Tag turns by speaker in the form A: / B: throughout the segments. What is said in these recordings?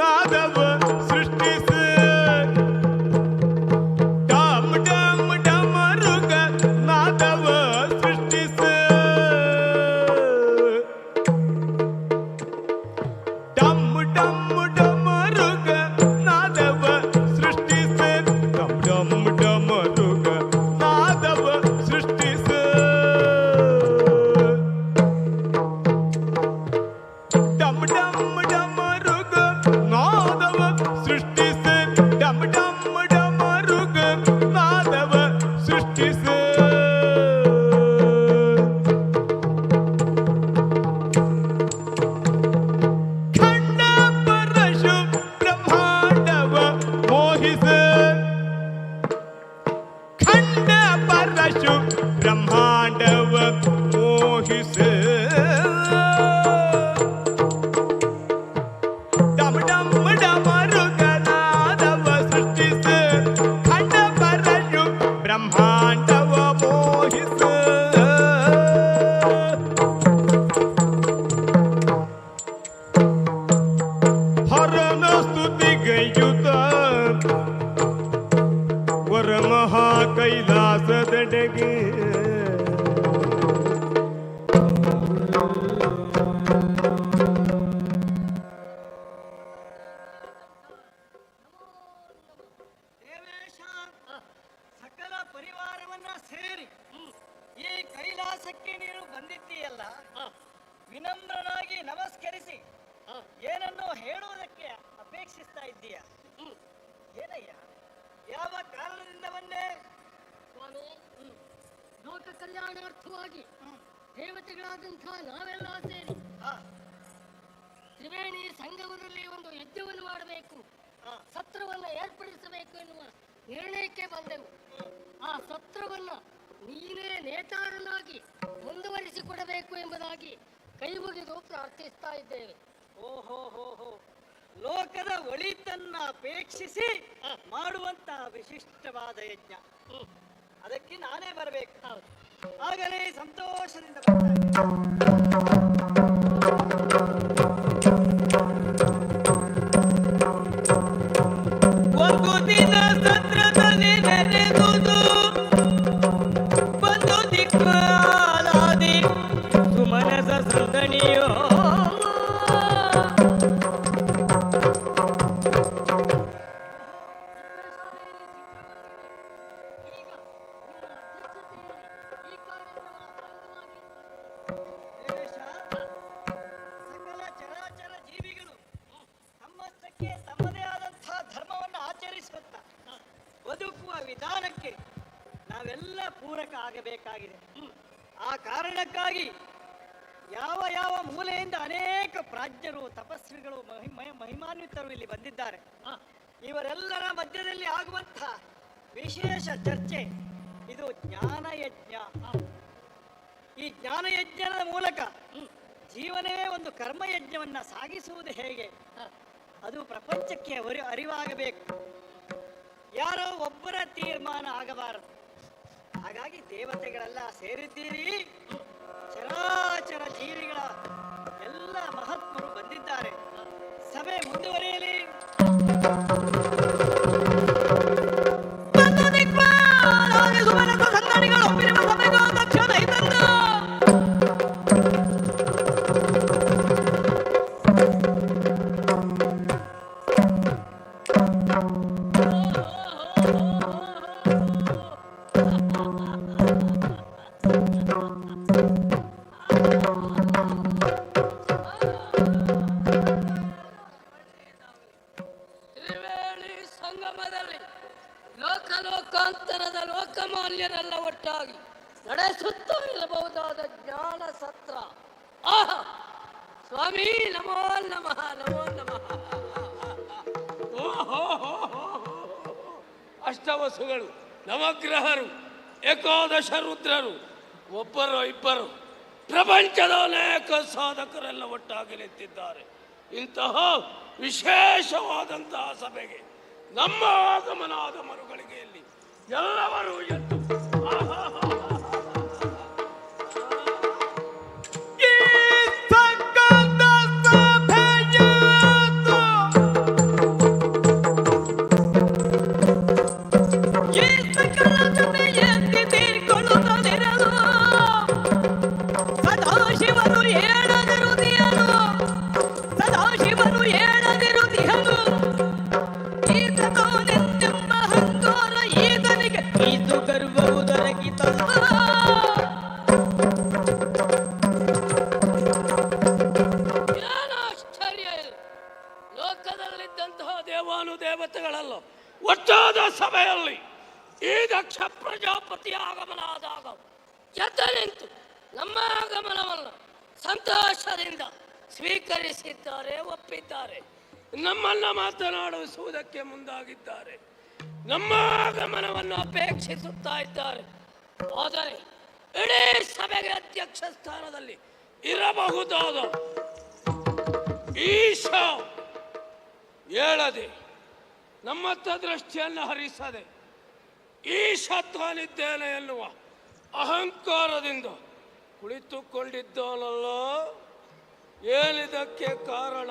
A: ನಾದವ ಸೃಷ್ಟಿಸು ಡಮ್ ಡಮ್ ಡಮರುಗ ನಾದವ ಸೃಷ್ಟಿಸು ಡಮ್ ಡಮ್ ಡಮರುಗ ನಾದವ ಸೃಷ್ಟಿಸು ಡಮ್ ಡಮ್ ಡಮರುಗ ನಾದವ ಸೃಷ್ಟಿಸು ಡಮ್ ಡಮ್ ಡಮರುಗ ನಾದವ ಸೃಷ್ಟಿಸು ಡಮ್ ಡಮ್ ಡಮರುಗ ನಾದವ ಸೃಷ್ಟಿಸು ಖಂಡ ಪರಶು ಬ್ರಹ್ಮಾಂಡವ ಮೋಹಿಸು ಖಂಡ ಪರಶು ಬ್ರಹ್ಮಾಂಡವ ಮೋಹಿಸು ಡಮ್ ಡಮ್ ಡಮರುಗ ನಾದವ ಸೃಷ್ಟಿಸು ಖಂಡ ಪರಶು ಬ್ರಹ್ಮಾಂಡವ ಮೋಹಿಸು ಹರನ ಸ್ತುತಿಗೈಯುತ ವರ ಮಹಾ ಕೈಲಾಸದೆಡೆಗೆ
B: ದೇವೇಶ ಸಕಲ ಪರಿವಾರವನ್ನ ಸೇರಿ ಈ ಕೈಲಾಸಕ್ಕೆ ನೀನು ಬಂದಿದ್ದೀಯಲ್ಲ, ವಿನಮ್ರನಾಗಿ ನಮಸ್ಕರಿಸಿ ಏನನ್ನೋ ಹೇಳುವುದಕ್ಕೆ ಅಪೇಕ್ಷಿಸ್ತಾ ಇದ್ದೀಯ. ಏನಯ್ಯ, ಯಾವ ಕಾರಣದಿಂದ ಬಂದೆ?
C: ಸ್ವಾಮಿ, ಲೋಕ ಕಲ್ಯಾಣಾರ್ಥವಾಗಿ ದೇವತೆಗಳಾದಂಥ ನಾವೆಲ್ಲ ಸೇರಿ ತ್ರಿವೇಣಿ ಸಂಗಮದಲ್ಲಿ ಒಂದು ಯಜ್ಞವನ್ನು ಮಾಡಬೇಕು, ಸತ್ರವನ್ನು ಏರ್ಪಡಿಸಬೇಕು ಎನ್ನುವ ನಿರ್ಣಯಕ್ಕೆ ಬಂದೆವು. ಆ ಸತ್ರವನ್ನ ನೀನೇ ನೇತಾರನಾಗಿ ಮುಂದುವರಿಸಿಕೊಡಬೇಕು ಎಂಬುದಾಗಿ ಕೈ ಮುಗಿದು ಪ್ರಾರ್ಥಿಸ್ತಾ ಇದ್ದೇವೆ.
B: ಓಹೋ ಹೋ ಹೋ, ಲೋಕದ ಒಳಿತನ್ನ ಅಪೇಕ್ಷಿಸಿ ಮಾಡುವಂತಹ ವಿಶಿಷ್ಟವಾದ ಯಜ್ಞ, ಅದಕ್ಕೆ ನಾನೇ ಬರಬೇಕು. ಆಗಲೇ ಸಂತೋಷದಿಂದ ಬರ್ತಾ ಒಂದು ದಿನ ಸತ್ರದಲ್ಲಿ ನೆರೆದುದು ಬಂದು ದಿಕ್ಕಾಲಾದಿ ಸುಮನಸ ಸಂದಣಿಯೋ ದೇವೇಶ, ಸಕಲ ಚರಾಚರ ಜೀವಿಗಳು ತಮ್ಮಷ್ಟಕ್ಕೆ ತಮ್ಮದೇ ಆದಂತಹ ಧರ್ಮವನ್ನು ಆಚರಿಸುತ್ತಾ ಬದುಕುವ ವಿಧಾನಕ್ಕೆ ನಾವೆಲ್ಲ ಪೂರಕ ಆಗಬೇಕಾಗಿದೆ. ಆ ಕಾರಣಕ್ಕಾಗಿ ಯಾವ ಯಾವ ಮೂಲೆಯಿಂದ ಅನೇಕ ಪ್ರಾಜ್ಞರು, ತಪಸ್ವಿಗಳು, ಮಹಿಮಾನ್ವಿತರು ಇಲ್ಲಿ ಬಂದಿದ್ದಾರೆ. ಇವರೆಲ್ಲರ ಮಧ್ಯದಲ್ಲಿ ಆಗುವಂತಹ ವಿಶೇಷ ಚರ್ಚೆ ಇದು ಜ್ಞಾನಯಜ್ಞ. ಈ ಜ್ಞಾನಯಜ್ಞದ ಮೂಲಕ ಜೀವನವೇ ಒಂದು ಕರ್ಮಯಜ್ಞವನ್ನ ಸಾಗಿಸುವುದು ಹೇಗೆ, ಅದು ಪ್ರಪಂಚಕ್ಕೆ ಅರಿವಾಗಬೇಕು. ಯಾರೋ ಒಬ್ಬರ ತೀರ್ಮಾನ ಆಗಬಾರದು. ಹಾಗಾಗಿ ದೇವತೆಗಳೆಲ್ಲ ಸೇರಿದ್ದೀರಿ, ಚರಾಚರ ಜೀವಿಗಳ ಎಲ್ಲ ಮಹಾತ್ಮರು ಬಂದಿದ್ದಾರೆ. ಸಭೆ ಮುಂದುವರಿಯಲಿ.
C: ತ್ರಿವೇಣಿ ಸಂಗಮದಲ್ಲಿ ಲೋಕಾಂತರದ ಲೋಕಮಾನ್ಯರೆಲ್ಲ ಒಟ್ಟಾಗಿ ನಡೆಸುತ್ತಾ ಇರಬಹುದಾದ ಜ್ಞಾನ ಸತ್ರ. ಆಹಾ, ಸ್ವಾಮಿ ನಮೋ ನಮಃ, ನಮೋ ನಮಃ.
D: ಅಷ್ಟವಸುಗಳು, ನವಗ್ರಹರು, ಏಕಾದಶ ರುದ್ರರು, ಒಬ್ಬರು ಇಬ್ಬರು, ಪ್ರಪಂಚದ ಅನೇಕ ಸಾಧಕರೆಲ್ಲ ಒಟ್ಟಾಗಿ ನಿಂತಿದ್ದಾರೆ. ಇಂತಹ ವಿಶೇಷವಾದಂತಹ ಸಭೆಗೆ ನಮ್ಮ ಆಗಮನಾದ ಮರುಗಳಿಗೆಯಲ್ಲಿ ಎಲ್ಲವರು ಎದ್ದು
A: ಈ ಸಂಘದ ಸಭೆಯದು
D: ಲೋಕದಲ್ಲಿದ್ದಂತಹ ದೇವಾನುದೇವತೆಗಳೆಲ್ಲ ಒಟ್ಟಾದ ಸಭೆಯಲ್ಲಿ ಈ ದಕ್ಷ ಪ್ರಜಾಪತಿ ಆಗಮನ ಆದಾಗ ಎದ್ದು ನಿಂತು ನಮ್ಮ ಆಗಮನವನ್ನು ಸಂತೋಷದಿಂದ ಸ್ವೀಕರಿಸಿದ್ದಾರೆ, ಒಪ್ಪಿದ್ದಾರೆ. ನಮ್ಮನ್ನ ಮಾತನಾಡಿಸುವುದಕ್ಕೆ ಮುಂದಾಗಿದ್ದಾರೆ, ನಮ್ಮ ಆಗಮನವನ್ನು ಅಪೇಕ್ಷಿಸುತ್ತಾ ಇದ್ದಾರೆ. ಆದರೆ ಇಡೀ ಸಭೆಗೆ ಅಧ್ಯಕ್ಷ ಸ್ಥಾನದಲ್ಲಿ ಇರಬಹುದಾದ ಈಶ ಹೇಳದೆ, ನಮ್ಮತ್ತ ದೃಷ್ಟಿಯನ್ನು ಹರಿಸದೆ ಈಶ ತಾನಿದ್ದೇನೆ ಎನ್ನುವ ಅಹಂಕಾರದಿಂದ ಕುಳಿತುಕೊಂಡಿದ್ದಾನಲ್ಲ. ಏನಿದಕ್ಕೆ ಕಾರಣ?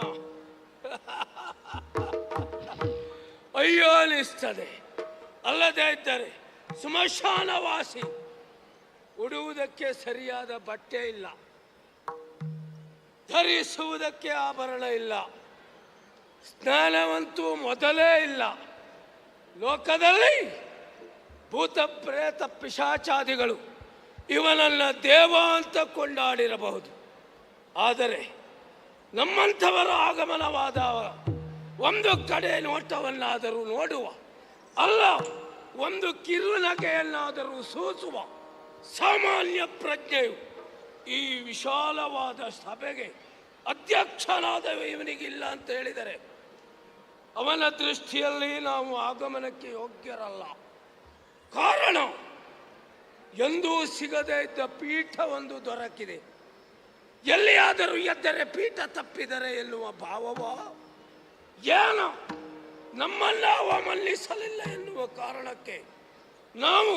D: ಅಯ್ಯೋ ಅನಿಸ್ತದೆ. ಅಲ್ಲದೇ ಇದ್ದರೆ ಸ್ಮಶಾನವಾಸಿ, ಉಡುವುದಕ್ಕೆ ಸರಿಯಾದ ಬಟ್ಟೆ ಇಲ್ಲ, ಧರಿಸುವುದಕ್ಕೆ ಆಭರಣ ಇಲ್ಲ, ಸ್ನಾನವಂತೂ ಮೊದಲೇ ಇಲ್ಲ. ಲೋಕದಲ್ಲಿ ಭೂತ ಪ್ರೇತ ಪಿಶಾಚಾದಿಗಳು ಇವನನ್ನ ದೇವ ಅಂತ ಕೊಂಡಾಡಿರಬಹುದು. ಆದರೆ ನಮ್ಮಂಥವರ ಆಗಮನವಾದಾಗ ಒಂದು ಕಡೆ ನೋಟವನ್ನಾದರೂ ನೋಡುವ, ಅಲ್ಲ ಒಂದು ಕಿರುನಗೆಯನ್ನಾದರೂ ಸೂಸುವ ಸಾಮಾನ್ಯ ಪ್ರಜ್ಞೆಯು ಈ ವಿಶಾಲವಾದ ಸಭೆಗೆ ಅಧ್ಯಕ್ಷನಾದ ಇವನಿಗಿಲ್ಲ ಅಂತ ಹೇಳಿದರೆ ಅವನ ದೃಷ್ಟಿಯಲ್ಲಿ ನಾವು ಆಗಮನಕ್ಕೆ ಯೋಗ್ಯರಲ್ಲ. ಕಾರಣ, ಎಂದೂ ಸಿಗದೇ ಇದ್ದ ಪೀಠ ಒಂದು ದೊರಕಿದೆ. ಎಲ್ಲಿಯಾದರೂ ಎದ್ದರೆ ಪೀಠ ತಪ್ಪಿದರೆ ಎನ್ನುವ ಭಾವವ, ಏನು ನಮ್ಮನ್ನ ಅವಮನ್ನಿಸಲಿಲ್ಲ ಎನ್ನುವ ಕಾರಣಕ್ಕೆ ನಾವು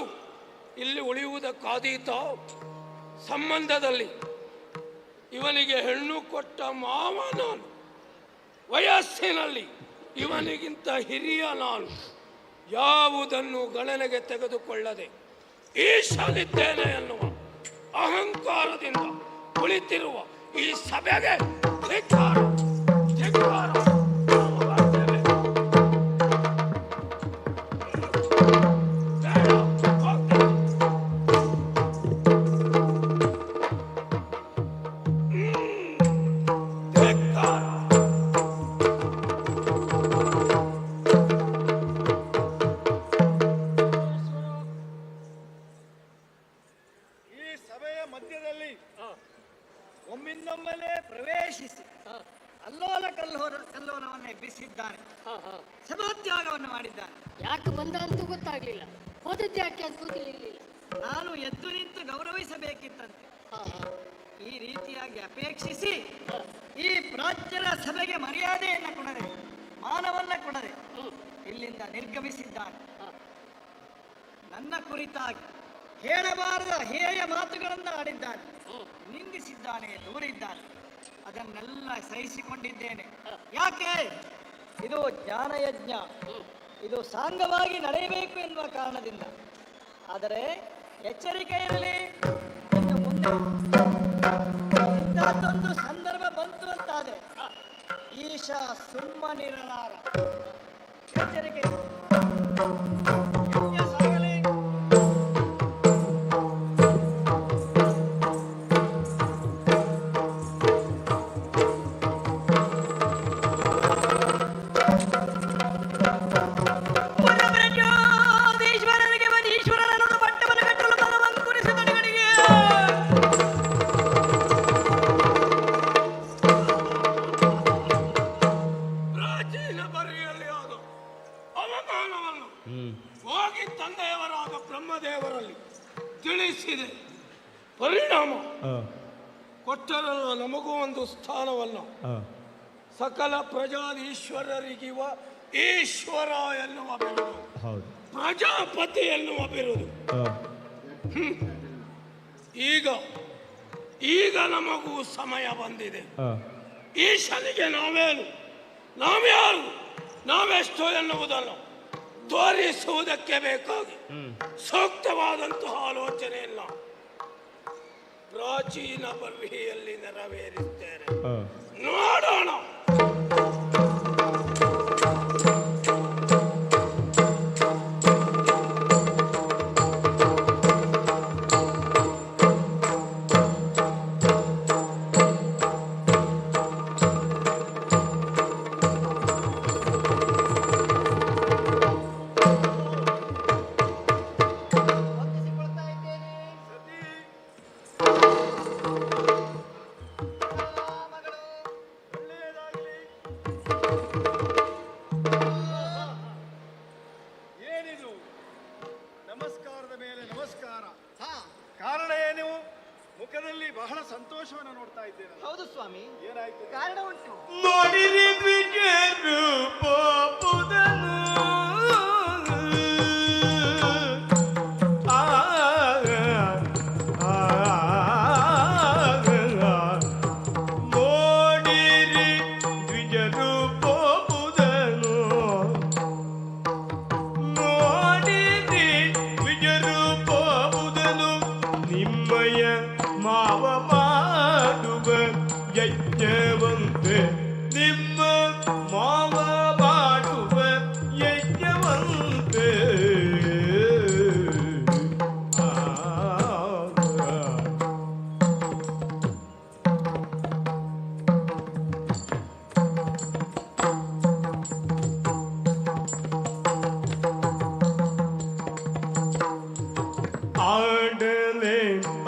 D: ಇಲ್ಲಿ ಉಳಿಯುವುದಕ್ಕಾದೀತ. ಸಂಬಂಧದಲ್ಲಿ ಇವನಿಗೆ ಹೆಣ್ಣು ಕೊಟ್ಟ ಮಾವ ನಾನು, ವಯಸ್ಸಿನಲ್ಲಿ ಇವನಿಗಿಂತ ಹಿರಿಯ ನಾನು. ಯಾವುದನ್ನು ಗಣನೆಗೆ ತೆಗೆದುಕೊಳ್ಳದೆ ಈಶನಿದ್ದೇನೆ ಎನ್ನುವ ಅಹಂಕಾರದಿಂದ ಕುಳಿತಿರುವ ಈ ಸಭೆಗೆ ಧಿಕ್ಕಾರ, ಧಿಕ್ಕಾರ.
B: ಒಮ್ಮಿಂದೊಮ್ಮೆಲೆ ಪ್ರವೇಶಿಸಿ ಅಲ್ಲೋಲ ಕಲ್ಲೋಲವನ್ನೇ ಎಬ್ಬಿಸಿದ್ದಾನೆ, ಸಭಾತ್ಯಾಗವನ್ನು ಮಾಡಿದ್ದಾನೆ.
C: ಯಾಕೆ ಬಂದ ಅಂತ ಗೊತ್ತಾಗ್ಲಿಲ್ಲ, ಹೋದದ್ದು ಯಾಕೆ ಅಂತ ತಿಳಿಲಿಲ್ಲ.
B: ನಾನು ಎದ್ದು ನಿಂತು ಗೌರವಿಸಬೇಕಿತ್ತಂತೆ. ಈ ರೀತಿಯಾಗಿ ಅಪೇಕ್ಷಿಸಿ ಈ ಪ್ರಾಚ್ಯರ ಸಭೆಗೆ ಮರ್ಯಾದೆಯನ್ನು ಕೊಡದೆ, ಮಾನವನ್ನ ಕೊಡದೆ ಇಲ್ಲಿಂದ ನಿರ್ಗಮಿಸಿದ್ದಾನೆ. ನನ್ನ ಕುರಿತಾಗಿ ಹೇಳಬಾರದ ಹೇಯ ಮಾತುಗಳನ್ನು ಆಡಿದ್ದಾನೆ, ನಿಂದಿಸಿದ್ದಾನೆ, ದೂರಿದ್ದಾನೆ. ಅದನ್ನೆಲ್ಲ ಸಹಿಸಿಕೊಂಡಿದ್ದೇನೆ. ಯಾಕೆ? ಇದು ಜ್ಞಾನಯಜ್ಞ, ಇದು ಸಾಂಗವಾಗಿ ನಡೆಯಬೇಕು ಎನ್ನುವ ಕಾರಣದಿಂದ. ಆದರೆ ಎಚ್ಚರಿಕೆ ಇರಲಿ, ಇನ್ನು ಮುಂದೆ ಇಂತಹದ್ದೊಂದು ಸಂದರ್ಭ ಬಂತು ಅಂತಾದರೆ ಈಶ ಸುಮ್ಮನಿರಲಾರ. ಎಚ್ಚರಿಕೆ ಸಾಗಲಿ.
D: ಹೋಗಿ ತಂದೆಯವರಾದ ಬ್ರಹ್ಮದೇವರಲ್ಲಿ ತಿಳಿಸಿದೆ. ಪರಿಣಾಮ ಕೊಟ್ಟರಲ್ಲ ನಮಗೂ ಒಂದು ಸ್ಥಾನವನ್ನು. ಸಕಲ ಪ್ರಜಾಧೀಶ್ವರರಿಗಿವ ಈಶ್ವರ ಎನ್ನುವ ಬಿರುದು, ಪ್ರಜಾಪತಿ ಎನ್ನುವ ಬಿರುದು. ಈಗ ನಮಗೂ ಸಮಯ ಬಂದಿದೆ. ಈಶನಿಗೆ ನಾವೇನು, ನಾವ್ಯಾರು, ನಾವೆಷ್ಟು ಎನ್ನುವುದನ್ನು ತೋರಿಸುವುದಕ್ಕೆ ಬೇಕಾಗಿ ಸೂಕ್ತವಾದಂತಹ ಆಲೋಚನೆಯನ್ನ ಪ್ರಾಚೀನ ಬರ್ವಿಯಲ್ಲಿ ನೆರವೇರಿಸ್ತೇನೆ. ನೋಡೋಣ.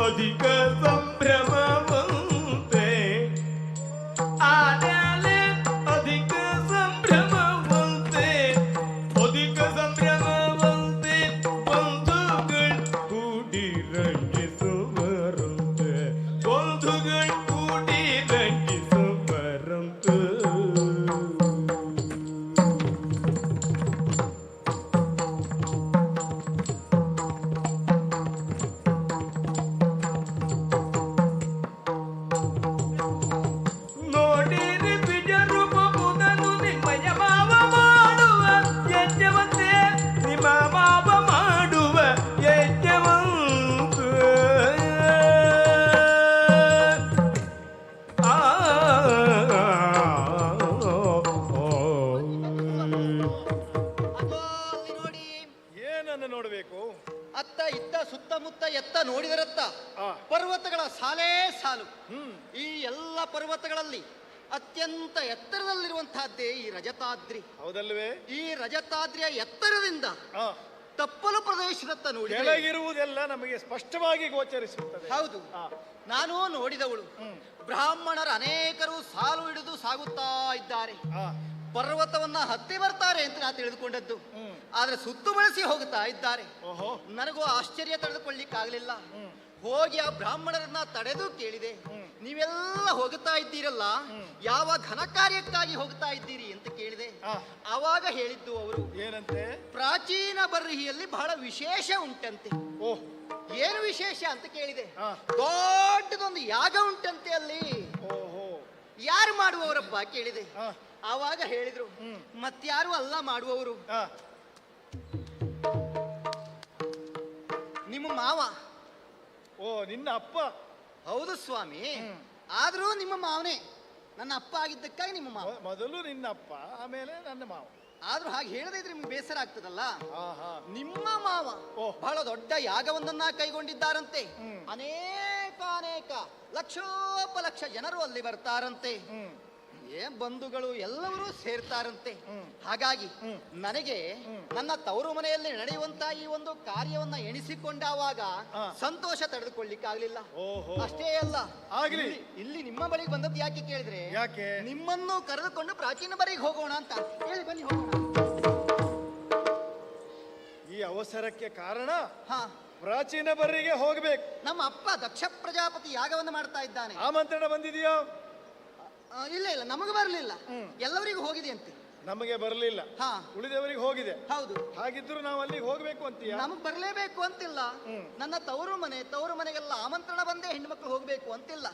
A: ಅಧಿಕ ಸಂಭ್ರಮವಂತೆ ಆಡಲೆ ಅಧಿಕ ಸಂಭ್ರಮವಂತೆ ಅಧಿಕ ಸಂಭ್ರಮವಂತೆ ಬಂಧುಗಳು ಕೂಡಿ ರಂಗಿಸುವರಂತೆ ಬಂಧುಗಳು ಕೂಡಿ ರಂಗಿಸುವರಂತೆ ನೋಡಿರಿ ಬಿಜರೂಪವುದನ್ನು ನಿಮ್ಮಯ ಮಾವ ಮಾಡುವ ಯಜ್ಞವಂತೆ ನಿಮ್ಮ ಮಾವ ಮಾಡುವ ಯಜ್ಞವಂತ
B: ಅಗೋ, ಅಲ್ಲಿ ನೋಡಿ,
E: ಏನನ್ನು ನೋಡಬೇಕು?
B: ಅತ್ತ ಇತ್ತ ಸುತ್ತಮುತ್ತ ಎತ್ತ ನೋಡಿದರತ್ತ
E: ಆ.
B: ಪರ್ವತಗಳ ಸಾಲೇ ಸಾಲು. ಈ ಎಲ್ಲ ಪರ್ವತಗಳಲ್ಲಿ ಅತ್ಯಂತ ಎತ್ತರದಲ್ಲಿರುವಂತಹದ್ದೇ ಈ ರಜತಾದ್ರಿ.
E: ಹೌದಲ್ವೇ?
B: ಈ ರಜತಾದ್ರಿಯ ಎತ್ತರದಿಂದ
E: ಆ,
B: ತಪ್ಪಲು ಪ್ರದೇಶದತ್ತ ನೋಡಿ
E: ಕೆಳಗಿರುವುದೆಲ್ಲ ನಮಗೆ ಸ್ಪಷ್ಟವಾಗಿ ಗೋಚರಿಸುತ್ತದೆ.
B: ಹೌದು,
E: ಆ,
B: ನಾನು ನೋಡಿದವಳು. ಬ್ರಾಹ್ಮಣರು ಅನೇಕರು ಸಾಲು ಹಿಡಿದು ಸಾಗುತ್ತಾ ಇದ್ದಾರೆ.
E: ಆ,
B: ಪರ್ವತವನ್ನ ಹತ್ತಿ ಬರ್ತಾರೆ ಅಂತ ನಾ ತಿಳಿದುಕೊಂಡದ್ದು. ಆದ್ರೆ ಸುತ್ತು ಬಳಸಿ ಹೋಗುತ್ತಾ ಇದ್ದಾರೆ.
E: ಓಹೋ,
B: ನನಗೂ ಆಶ್ಚರ್ಯ ತಡೆದುಕೊಳ್ಳಿಕ್ಕಾಗಲಿಲ್ಲ. ಹೋಗಿ ಆ ಬ್ರಾಹ್ಮಣರನ್ನ ತಡೆದು ಕೇಳಿದೆ, ನೀವೆಲ್ಲ ಹೋಗುತ್ತಾ ಇದ್ದೀರಲ್ಲ, ಯಾವ ಘನ ಕಾರ್ಯಕ್ಕಾಗಿ ಹೋಗ್ತಾ ಇದ್ದೀರಿ ಅಂತ ಕೇಳಿದೆ.
E: ಆ.
B: ಆವಾಗ ಹೇಳಿದ್ದು ಅವರು,
E: ಏನಂತೆ?
B: ಪ್ರಾಚೀನ ಬರ್ಹಿಯಲ್ಲಿ ಬಹಳ ವಿಶೇಷ ಉಂಟಂತೆ.
E: ಓಹ್,
B: ಏನು ವಿಶೇಷ ಅಂತ ಕೇಳಿದೆ.
E: ಆ.
B: ದೊಡ್ಡದೊಂದು ಯಾಗ ಉಂಟಂತೆ ಅಲ್ಲಿ.
E: ಓಹೋ,
B: ಯಾರು ಮಾಡುವವರಪ್ಪ ಕೇಳಿದೆ.
E: ಆ,
B: ಆವಾಗ ಹೇಳಿದ್ರು, ಮತ್ಯಾರು ಅಲ್ಲ ಮಾಡುವವರು,
E: ಆ,
B: ನಿಮ್ಮ ಮಾವ.
E: ಓ, ನಿನ್ನ ಅಪ್ಪ?
B: ಹೌದು ಸ್ವಾಮಿ, ಆದ್ರೂ ನಿಮ್ಮ ಮಾವನೇ. ನನ್ನ ಅಪ್ಪ ಆಗಿದ್ದಕ್ಕಾಗಿ ನಿಮ್ಮ ಮಾವ.
E: ಮೊದಲು ನಿನ್ನ ಅಪ್ಪ, ಆಮೇಲೆ ನನ್ನ ಮಾವ.
B: ಆದ್ರೂ ಹಾಗೆ ಹೇಳದೇ ಇದ್ರೆ ನಿಮ್ಗೆ ಬೇಸರ ಆಗ್ತದಲ್ಲ.
E: ಆಹಾ,
B: ನಿಮ್ಮ ಮಾವ
E: ಓಹ್.
B: ಬಹಳ ದೊಡ್ಡ ಯಾಗವೊಂದನ್ನ ಕೈಗೊಂಡಿದ್ದಾರಂತೆ. ಅನೇಕ ಲಕ್ಷೋಪಲಕ್ಷ ಜನರು ಅಲ್ಲಿ ಬರ್ತಾರಂತೆ. ಬಂಧುಗಳು ಎಲ್ಲರೂ ಸೇರ್ತಾರಂತೆ. ಹಾಗಾಗಿ ನನಗೆ ನನ್ನ ತವರು ಮನೆಯಲ್ಲಿ ನಡೆಯುವಂತ ಈ ಒಂದು ಕಾರ್ಯವನ್ನ ಎಣಿಸಿಕೊಂಡಾವಾಗ ಸಂತೋಷ ತಡೆದುಕೊಳ್ಳಿಕ್ಕಾಗ್ಲಿಲ್ಲ.
E: ಓಹೋ.
B: ಅಷ್ಟೇ ಅಲ್ಲ,
E: ಆಗ್ಲಿ.
B: ಇಲ್ಲಿ ನಿಮ್ಮ ಬಳಿಗೆ ಬಂದದ್ದು ಯಾಕೆ ಕೇಳಿದ್ರೆ,
E: ಯಾಕೆ?
B: ನಿಮ್ಮನ್ನು ಕರೆದುಕೊಂಡು ಪ್ರಾಚೀನ ಬರಿಗೆ ಹೋಗೋಣ ಅಂತ ಹೇಳಿ ಬನ್ನಿ ಹೋಗೋಣ.
E: ಈ ಅವಸರಕ್ಕೆ ಕಾರಣ
B: ಹಾ,
E: ಪ್ರಾಚೀನ ಬರ್ರಿಗೆ ಹೋಗ್ಬೇಕು.
B: ನಮ್ಮ ಅಪ್ಪ ದಕ್ಷ ಪ್ರಜಾಪತಿ ಯಾಗವನ್ನು ಮಾಡ್ತಾ ಇದ್ದಾನೆ.
E: ಆಮಂತ್ರಣ ಬಂದಿದೆಯೋ?
B: ಇಲ್ಲ, ನಮಗೆ ಬರಲಿಲ್ಲ, ಎಲ್ಲರಿಗೂ ಹೋಗಿದೆ ಅಂತೆ.
E: ನಮಗೆ ಬರಲಿಲ್ಲ,
B: ಹಾ,
E: ಉಳಿದವರಿಗೆ ಹೋಗಿದೆ.
B: ಹೌದು.
E: ಹಾಗಿದ್ರು ನಾವು ಅಲ್ಲಿಗೆ ಹೋಗ್ಬೇಕು ಅಂತೀಯ?
B: ನಮಗ್ ಬರಲೇಬೇಕು ಅಂತಿಲ್ಲ. ನನ್ನ ತವರು ಮನೆಗೆಲ್ಲ ಆಮಂತ್ರಣ ಬಂದೇ ಹೆಣ್ಮಕ್ಳು ಹೋಗ್ಬೇಕು ಅಂತಿಲ್ಲ.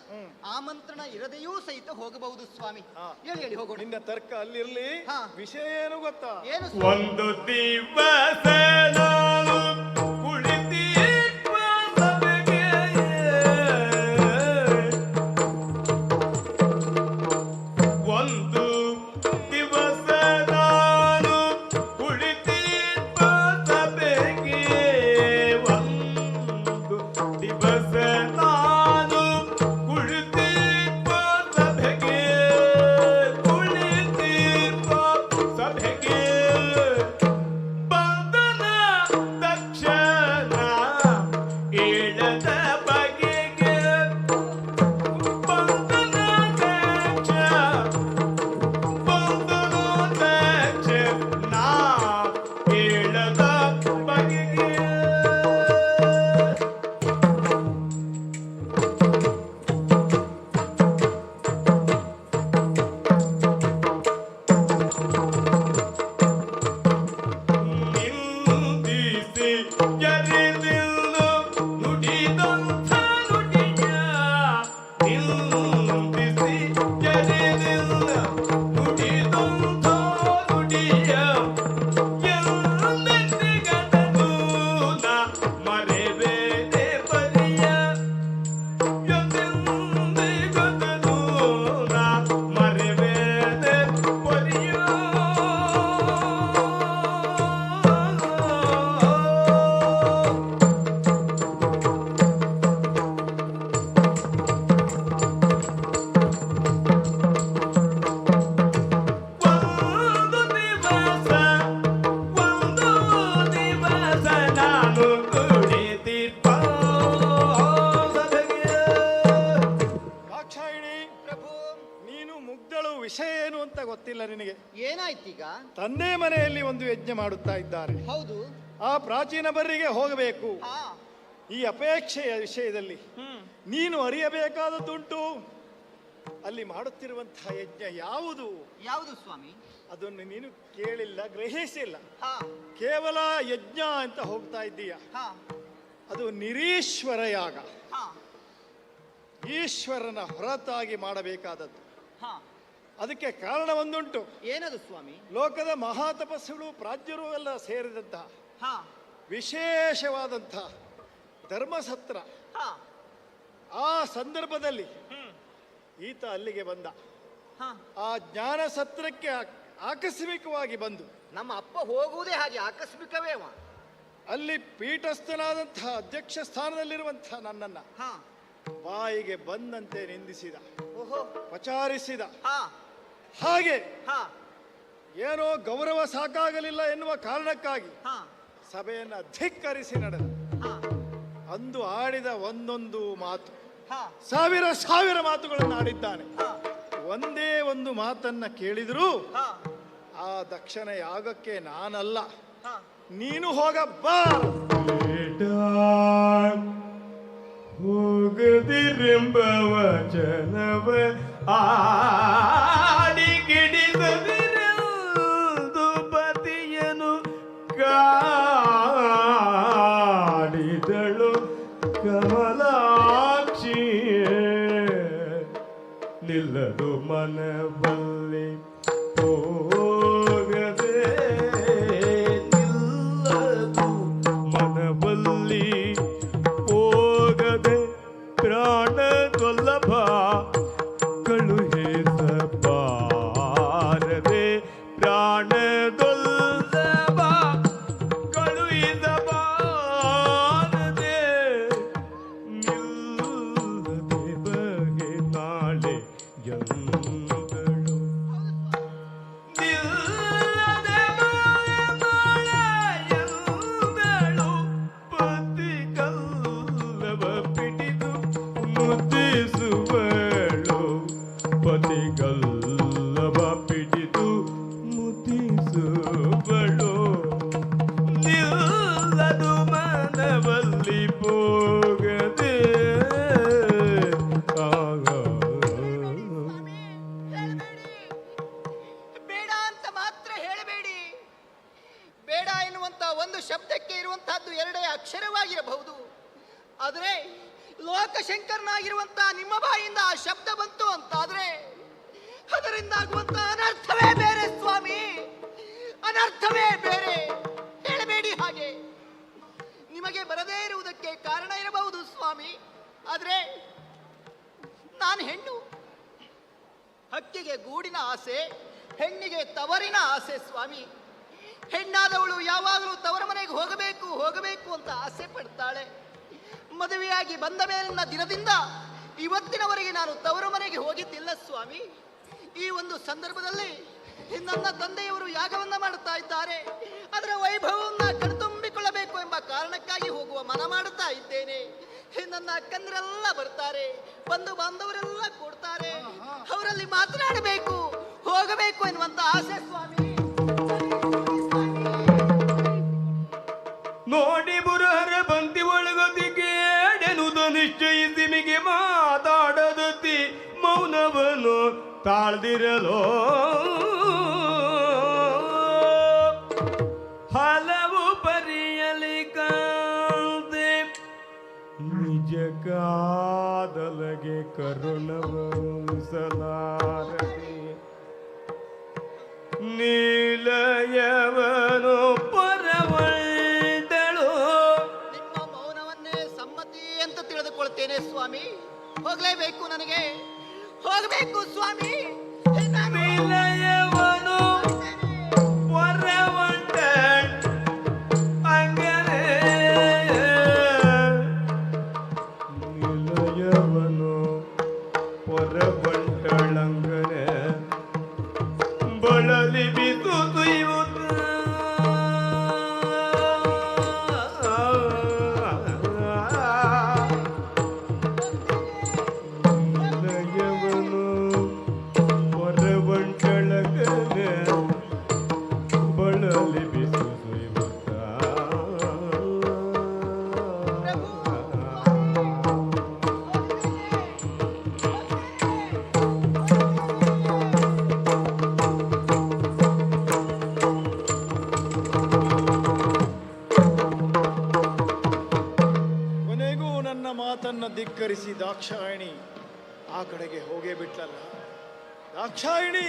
B: ಆಮಂತ್ರಣ ಇರದೆಯೂ ಸಹಿತ ಹೋಗಬಹುದು ಸ್ವಾಮಿ.
E: ಹಾ.
B: ಹೇಳಿ ಹೋಗೋಣ.
E: ನಿನ್ನ ತರ್ಕ ಅಲ್ಲಿರ್ಲಿ.
B: ಹಾ.
E: ವಿಷಯ ಏನು ಗೊತ್ತಾ?
B: ಏನು
A: ಒಂದು ದಿವಸ ನಾನು ಕುಳಿತಿರುವ ಸಭೆಗೆ ಒಂದು ದಿವಸ ನಾನು ಕುಳಿತಿರುವ ಸಭೆಗೆ ಒಂದು ದಿವಸ ನಾನು ಕುಳಿತಿರುವ ಸಭೆಗೆ ಕುಳಿತಿರುವ ಸಭೆಗೆ ಬಂದನ
B: ಏನಾಯ್ತೀಗ?
E: ತಂದೆ ಮನೆಯಲ್ಲಿ ಒಂದು ಯಜ್ಞ ಮಾಡುತ್ತಾ ಇದ್ದಾರೆ.
B: ಹೌದು.
E: ಆ ಪ್ರಾಚೀನ ಬರಿಗೆ ಹೋಗಬೇಕು.
B: ಹಾ.
E: ಈ ಅಪೇಕ್ಷೆಯ ವಿಷಯದಲ್ಲಿ ನೀನು ಅರಿಯಬೇಕಾದದ್ದುಂಟು. ಅಲ್ಲಿ ಮಾಡುತ್ತಿರುವಂತಹ ಯಜ್ಞ ಯಾವುದು?
B: ಯಾವುದು ಸ್ವಾಮಿ?
E: ಅದನ್ನು ನೀನು ಕೇಳಿಲ್ಲ, ಗ್ರಹಿಸಿಲ್ಲ.
B: ಹಾ.
E: ಕೇವಲ ಯಜ್ಞ ಅಂತ ಹೋಗ್ತಾ ಇದ್ದೀಯ.
B: ಹಾ.
E: ಅದು ನಿರೀಶ್ವರ ಯಾಗ.
B: ಹಾ.
E: ಈಶ್ವರನ ಹೊರತಾಗಿ ಮಾಡಬೇಕಾದದ್ದು.
B: ಹಾ.
E: ಅದಕ್ಕೆ ಕಾರಣ ಒಂದುಂಟು.
B: ಏನದು ಸ್ವಾಮಿ?
E: ಲೋಕದ ಮಹಾತಪಸ್ಸುಗಳು ಪ್ರಾಜ್ಯರು ಎಲ್ಲ ಸೇರಿದಂತಹ
B: ಹಾ.
E: ವಿಶೇಷವಾದಂತಹ ಧರ್ಮಸತ್ರ.
B: ಹಾ.
E: ಆ ಸಂದರ್ಭದಲ್ಲಿ ಈತ ಅಲ್ಲಿಗೆ ಬಂದ.
B: ಹಾ.
E: ಆ ಜ್ಞಾನ ಸತ್ರಕ್ಕೆ ಆಕಸ್ಮಿಕವಾಗಿ ಬಂದು
B: ನಮ್ಮ ಅಪ್ಪ ಹೋಗುವುದೇ ಹಾಗೆ ಆಕಸ್ಮಿಕವೇ ಅವ.
E: ಅಲ್ಲಿ ಪೀಠಸ್ಥನಾದಂತಹ ಅಧ್ಯಕ್ಷ ಸ್ಥಾನದಲ್ಲಿರುವಂತಹ ನನ್ನನ್ನ
B: ಹಾ.
E: ಬಾಯಿಗೆ ಬಂದಂತೆ ನಿಂದಿಸಿದ,
B: ಓಹೋ.
E: ಪಚಾರಿಸಿದ.
B: ಹಾ.
E: ಹಾಗೆ
B: ಹಾ.
E: ಏನೋ ಗೌರವ ಸಾಕಾಗಲಿಲ್ಲ ಎನ್ನುವ ಕಾರಣಕ್ಕಾಗಿ
B: ಹಾ.
E: ಸಭೆಯನ್ನು ಧಿಕ್ಕರಿಸಿ ನಡೆದ.
B: ಹಾ.
E: ಅಂದು ಆಡಿದ ಒಂದೊಂದು ಮಾತು
B: ಹಾ.
E: ಸಾವಿರ ಸಾವಿರ ಮಾತುಗಳನ್ನು ಆಡಿದ್ದಾನೆ.
B: ಹಾ.
E: ಒಂದೇ ಒಂದು ಮಾತನ್ನ ಕೇಳಿದ್ರು
B: ಹಾ.
E: ಆ ದಕ್ಷಿಣ ಯಾಗಕ್ಕೆ ನಾನಲ್ಲ,
B: ಹಾ.
E: ನೀನು ಹೋಗ ಬಾ.
A: ಹೋಗದಿರೆಂಬ ವಚನವ ಆಡಿ ಗಿಡಿಸದಿರೆಂದು ಪತಿಯನು ಕಾಡಿದಳು ಕಮಲಾಕ್ಷಿಯೇ. ನಿಲ್ಲದು ಮನಬಲ್ಲಿ ಹೋಗದೆ, ನಿಲ್ಲದು ಮನಬಲ್ಲಿ ಹೋಗದೆ, ಪ್ರಾಣ ಕೊಲ್ಲಭ ಕಳುಹಿಸಬಾರದೆ, ಪ್ರಾಣ ಕೊಲ್ಲಭ ಕಳುಹಿಸಬಾರದೆ, ನಿಲ್ಲದೆ ಬಗೆ ನಾಳೆ ಎಂದಳು. ನಿಲ್ಲದೆ ಬಗೆ ನಾಳೆ ಎಂದಳು. ಪತಿ ಕಲ್ಲವ ಪಿಡಿದು ಮುದ್ದಿಸುವಳು, ಪತಿಗಲ್ಲವ ಪಿಡಿದು ಮುದ್ದಿಸುವಳು. ನಿಲ್ಲದು ಮನವಲ್ಲಿ ಹೋಗದೆ.
B: ಬೇಡ ಅಂತ ಮಾತ್ರ ಹೇಳಬೇಡಿ. ಬೇಡ ಎನ್ನುವಂತ ಒಂದು ಶಬ್ದಕ್ಕೆ ಇರುವಂತಹದ್ದು ಎರಡೇ ಅಕ್ಷರವಾಗಿರಬಹುದು. ಆದರೆ ಲೋಕಶಂಕರನಾಗಿರುವಂತಹ ನಿಮ್ಮ ಬಾಯಿಂದ ಆ ಶಬ್ದ ಬಂತು ಅಂತಾದ್ರೆ ಅದರಿಂದ ಆಗುವಂತ ಅನರ್ಥವೇ ಬೇರೆ ಸ್ವಾಮಿ, ಅನರ್ಥವೇ ಬೇರೆ. ಹೇಳಬೇಡಿ ಹಾಗೆ. ನಿಮಗೆ ಬರದೇ ಇರುವುದಕ್ಕೆ ಕಾರಣ ಇರಬಹುದು ಸ್ವಾಮಿ, ಆದ್ರೆ ನಾನು ಹೆಣ್ಣು. ಹಕ್ಕಿಗೆ ಗೂಡಿನ ಆಸೆ, ಹೆಣ್ಣಿಗೆ ತವರಿನ ಆಸೆ ಸ್ವಾಮಿ. ಹೆಣ್ಣಾದವಳು ಯಾವಾಗಲೂ ತವರ ಮನೆಗೆ ಹೋಗಬೇಕು ಹೋಗಬೇಕು ಅಂತ ಆಸೆ ಪಡ್ತಾಳೆ. ಮದುವೆಯಾಗಿ ಬಂದ ಮೇಲಿನ ದಿನದಿಂದ ಇವತ್ತಿನವರೆಗೆ ನಾನು ತವರು ಮನೆಗೆ ಹೋಗಿದ್ದಿಲ್ಲ ಸ್ವಾಮಿ. ಈ ಒಂದು ಸಂದರ್ಭದಲ್ಲಿ ನನ್ನ ತಂದೆಯವರು ಯಾಗವನ್ನ ಮಾಡುತ್ತಾ ಇದ್ದಾರೆ. ಅದರ ವೈಭವವನ್ನ ಕಣ್ತುಂಬಿಕೊಳ್ಳಬೇಕು ಎಂಬ ಕಾರಣಕ್ಕಾಗಿ ಹೋಗುವ ಮನ ಮಾಡುತ್ತಾ ಇದ್ದೇನೆ. ನನ್ನ ಅಕ್ಕಂದಿರೆಲ್ಲ ಬರ್ತಾರೆ, ಬಂಧು ಬಾಂಧವರೆಲ್ಲ ಕೊಡ್ತಾರೆ. ಅವರಲ್ಲಿ ಮಾತನಾಡಬೇಕು, ಹೋಗಬೇಕು ಎನ್ನುವಂತ ಆಸೆ ಸ್ವಾಮಿ.
A: ನೋಡಿ ಬುರಹರ ಬಂತಿ ಒಳಗದಿಗೆಡೆನುದು ನಿಶ್ಚಯಿಸಿ ಮಿಗೆ ಮಾತಾಡದತಿ ಮೌನವನ್ನು ತಾಳ್ದಿರಲೋ. ಹಲವು ಪರಿಯಲಿ ಕಾಂತೆ ನಿಜ ಕಾದಲಗೆ ಕರುಣವಂಸಲಾರದೆ, ನೀಲಯವನು ಪರವಳ್ದಳು.
B: ನಿಮ್ಮ ಮೌನವನ್ನೇ ಸಮ್ಮತಿ ಅಂತ ತಿಳಿದುಕೊಳ್ತೇನೆ ಸ್ವಾಮಿ. ಹೋಗ್ಲೇಬೇಕು, ನನಗೆ ಹೋಗಬೇಕು ಸ್ವಾಮಿ.
A: ನೀಲಯವನು ಪರವಂಟ ಅಂಗನೆ, ನಿಲಯವನು ಪರವಂಟಳಂಗನೆ ಬಳಲಿ ಬಿದ್ದು ತುಯ್ಯುತ್ತ ನಿಲಯವನು ಕೊಳಲಿ ಬಿಸು ಸುಯ್ಯುತ್ತ
E: ಕೊನೆಗೂ ನನ್ನ ಮಾತನ್ನ ಧಿಕ್ಕರಿಸಿ ದಾಕ್ಷಾಯಿಣಿ ಆ ಕಡೆಗೆ ಹೋಗೇ ಬಿಟ್ಲಲ್ಲ. ದಾಕ್ಷಾಯಿಣಿ,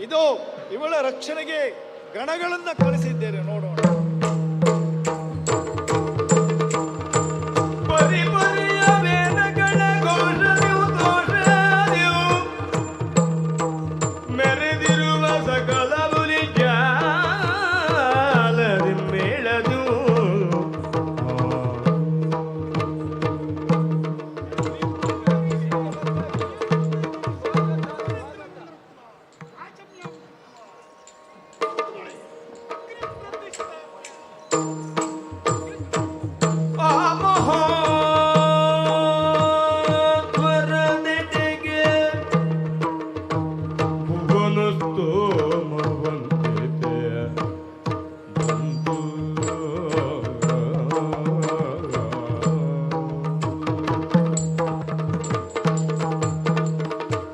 E: ಇದು ಇವಳ ರಕ್ಷಣೆಗೆ ಗಣಗಳನ್ನ ಕಳಿಸಿದ್ದೇನೆ, ನೋಡೋಣ.
A: ಪರಿ ಪರಿಯ ವೇದಗಳ ಘೋಷದಿವು ತೋಷದಿವು ಮೆರೆದಿರುವ ಸಕಲ ಬುಲಿ ಜಾಲದಿ ಮೇಳದು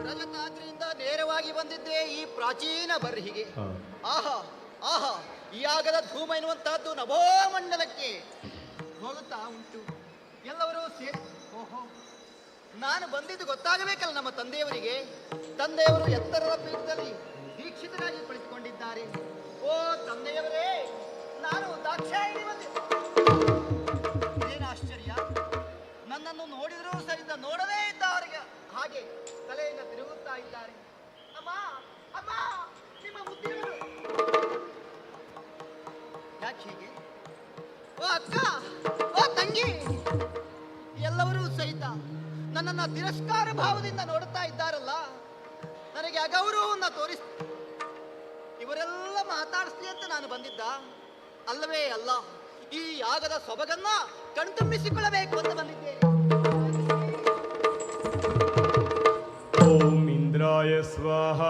B: ರಜತಾದ್ರಿಯಿಂದ ನೇರವಾಗಿ ಬಂದಿದ್ದೆ ಈ ಪ್ರಾಚೀನ ಬರ್ಹಿಗೆ. ಆಹಾ ಆಹಾ, ಈ ಆಗದ ಧೂಮ ಎನ್ನುವಂತಹದ್ದು ನಭೋಮಂಡಲಕ್ಕೆ ಹೋಗುತ್ತಾ ಉಂಟು. ಎಲ್ಲರೂ ಸೇರಿ ಓಹೋ, ನಾನು ಬಂದಿದ್ದು ಗೊತ್ತಾಗಬೇಕಲ್ಲ ನಮ್ಮ ತಂದೆಯವರಿಗೆ. ತಂದೆಯವರು ಎತ್ತರದ ಪೀಠದಲ್ಲಿ ದೀಕ್ಷಿತರಾಗಿ ಕುಳಿತುಕೊಂಡಿದ್ದಾರೆ. ಓ ತಂದೆಯವರೇ, ನಾನು ದಾಕ್ಷಾಯಿಣಿ ಬಂದೆ. ಏನು ಆಶ್ಚರ್ಯ, ನನ್ನನ್ನು ನೋಡಿದರೂ ಸಹಿತ ನೋಡದೇ ಇದ್ದವರಿಗೆ ಹಾಗೆ ತಲೆಯಿಂದ ತಿರುಗುತ್ತಾ ಇದ್ದಾರೆ. ಅಮ್ಮ ಅಮ್ಮ, ನಿಮ್ಮ ಮುದ್ದಿನವರು ಯಾಕೆ ಹೀಗೆ? ಓ ಅಕ್ಕ, ಓ ತಂಗಿ, ಎಲ್ಲವರೂ ಸಹಿತ ನನ್ನನ್ನು ತಿರಸ್ಕಾರ ಭಾವದಿಂದ ನೋಡುತ್ತಾ ಇದ್ದಾರಲ್ಲ. ನನಗೆ ಅಗೌರವವನ್ನು ತೋರಿಸ್ ಇವರೆಲ್ಲ ಮಾತಾಡಿಸ್ಲಿ ಅಂತ ನಾನು ಬಂದಿದ್ದ ಅಲ್ಲವೇ ಅಲ್ಲ. ಈ ಯಾಗದ ಸೊಬಗನ್ನ ಕಣ್ತುಂಬಿಸಿಕೊಳ್ಳಬೇಕು ಅಂತ ಬಂದಿದ್ದೇನೆ.
A: ಓಂ ಇಂದ್ರಾಯ ಸ್ವಾಹ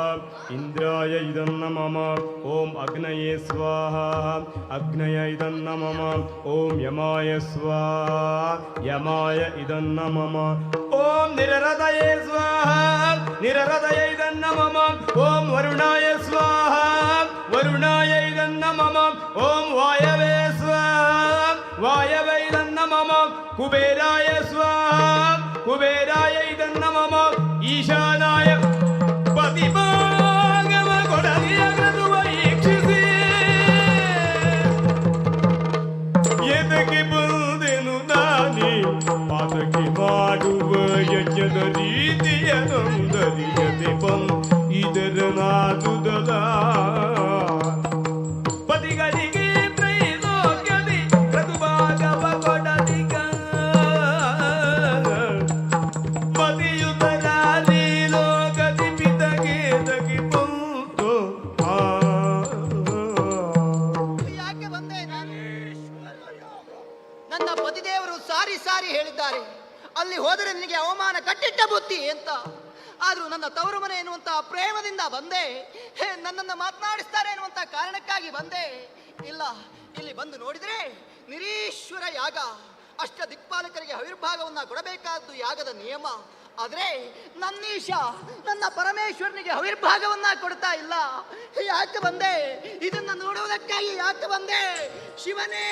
A: ಇಂದ್ರಾಯ ಇದನ್ನ ಮಮ. ಓಂ ಅಗ್ನಯೇ ಸ್ವಾಹ ಅಗ್ನಯ ಇದನ್ನ ಮಮ. ಓಂ ಯಮಾಯ ಸ್ವಾಹ ಯಮಾಯ ಇದನ್ನ ಮಮ. ಓಂ ನಿರಹೃದಯೇ ಸ್ವಾಹ ನಿರಹೃದಯ ಇದನ್ನ ಮಮ. ಓಂ ವರುಣಾಯ ಸ್ವಾಹ ವರುಣಾಯ ಇದನ್ನ ಮಮ. ಓಂ ವಾಯವೇ ಸ್ವಾಹ ವಾಯವೇ ಇದನ್ನ ಮಮ. ಕುಬೇರಾಯ ಸ್ವಾಹ ಕುಬೇರಾಯ ಇದನ್ನ ಮಮ. ಈಶಾನಾಯ ಪತಿಭಾಗವ ಕೊಡಲಿಯ ಕೃತುವ ಈಕ್ಷಿಸಿ ಎದಕ್ಕೆ ಬಂದೆನು ನಾನೇ ಪಾದಕ್ಕೆ ಮಾಡುವ ಯಜ್ಞದ ರೀತಿಯ ನೊಂದರಿಯದೆ ಇದರ ನಾದುದಲ ಪತಿಗಳಿಗೆ ತ್ರೈಲೋಕ್ಯದಿ ಕೃತುಭಾಗವ ಕೊಡಲಿಗ
B: ಸಾರಿ ಹೇಳಿದ್ದಾರೆ, ಅಲ್ಲಿ ಹೋದರೆ ನಿನಗೆ ಅವಮಾನ ಕಟ್ಟಿಟ್ಟ ಬುದ್ಧಿ ಅಂತ. ಆದ್ರೂ ನನ್ನ ತವರು ಮನೆ ಎನ್ನುವಂತ ಪ್ರೇಮದಿಂದ ಬಂದೆ. ನನ್ನನ್ನು ಮಾತನಾಡಿಸ್ತಾರೆ ಎನ್ನುವಂತ ಕಾರಣಕ್ಕಾಗಿ ಬಂದೆ. ಇಲ್ಲ, ಇಲ್ಲಿ ಬಂದು ನೋಡಿದ್ರೆ ನಿರೀಶ್ವರ ಯಾಗ, ಅಷ್ಟ ದಿಕ್ಪಾಲಕರಿಗೆ ಆವಿರ್ಭಾಗವನ್ನ ಕೊಡಬೇಕಾದ್ದು ಯಾಗದ ನಿಯಮ. ಆದ್ರೆ ನನ್ನೀಶ ನನ್ನ ಪರಮೇಶ್ವರನಿಗೆ ಆವಿರ್ಭಾಗವನ್ನ ಕೊಡ್ತಾ ಇಲ್ಲ. ಯಾಕೆ ಬಂದೆ? ಇದನ್ನ ನೋಡುವುದಕ್ಕಾಗಿ ಯಾಕೆ ಬಂದೆ? ಶಿವನೇ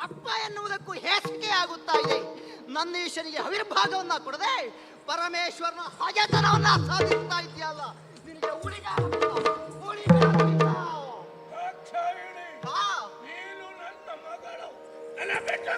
B: ಅಪ್ಪ ಎನ್ನುವುದಕ್ಕೂ ಹೇಸಿಗೆ ಆಗುತ್ತಾ ಇದೆ. ನಂದೀಶನಿಗೆ ಆವಿರ್ಭಾಗವನ್ನ ಕೊಡದೆ ಪರಮೇಶ್ವರನ ಹಗೆತನವನ್ನ ಸಾಧಿಸ್ತಾ ಇದೆಯಲ್ಲ, ನಿನಗೆ ಉಳಿಗ
D: ನೀನು ನನ್ನ ಮಗಳು, ನನ್ನ ಬೆಟ್ಟ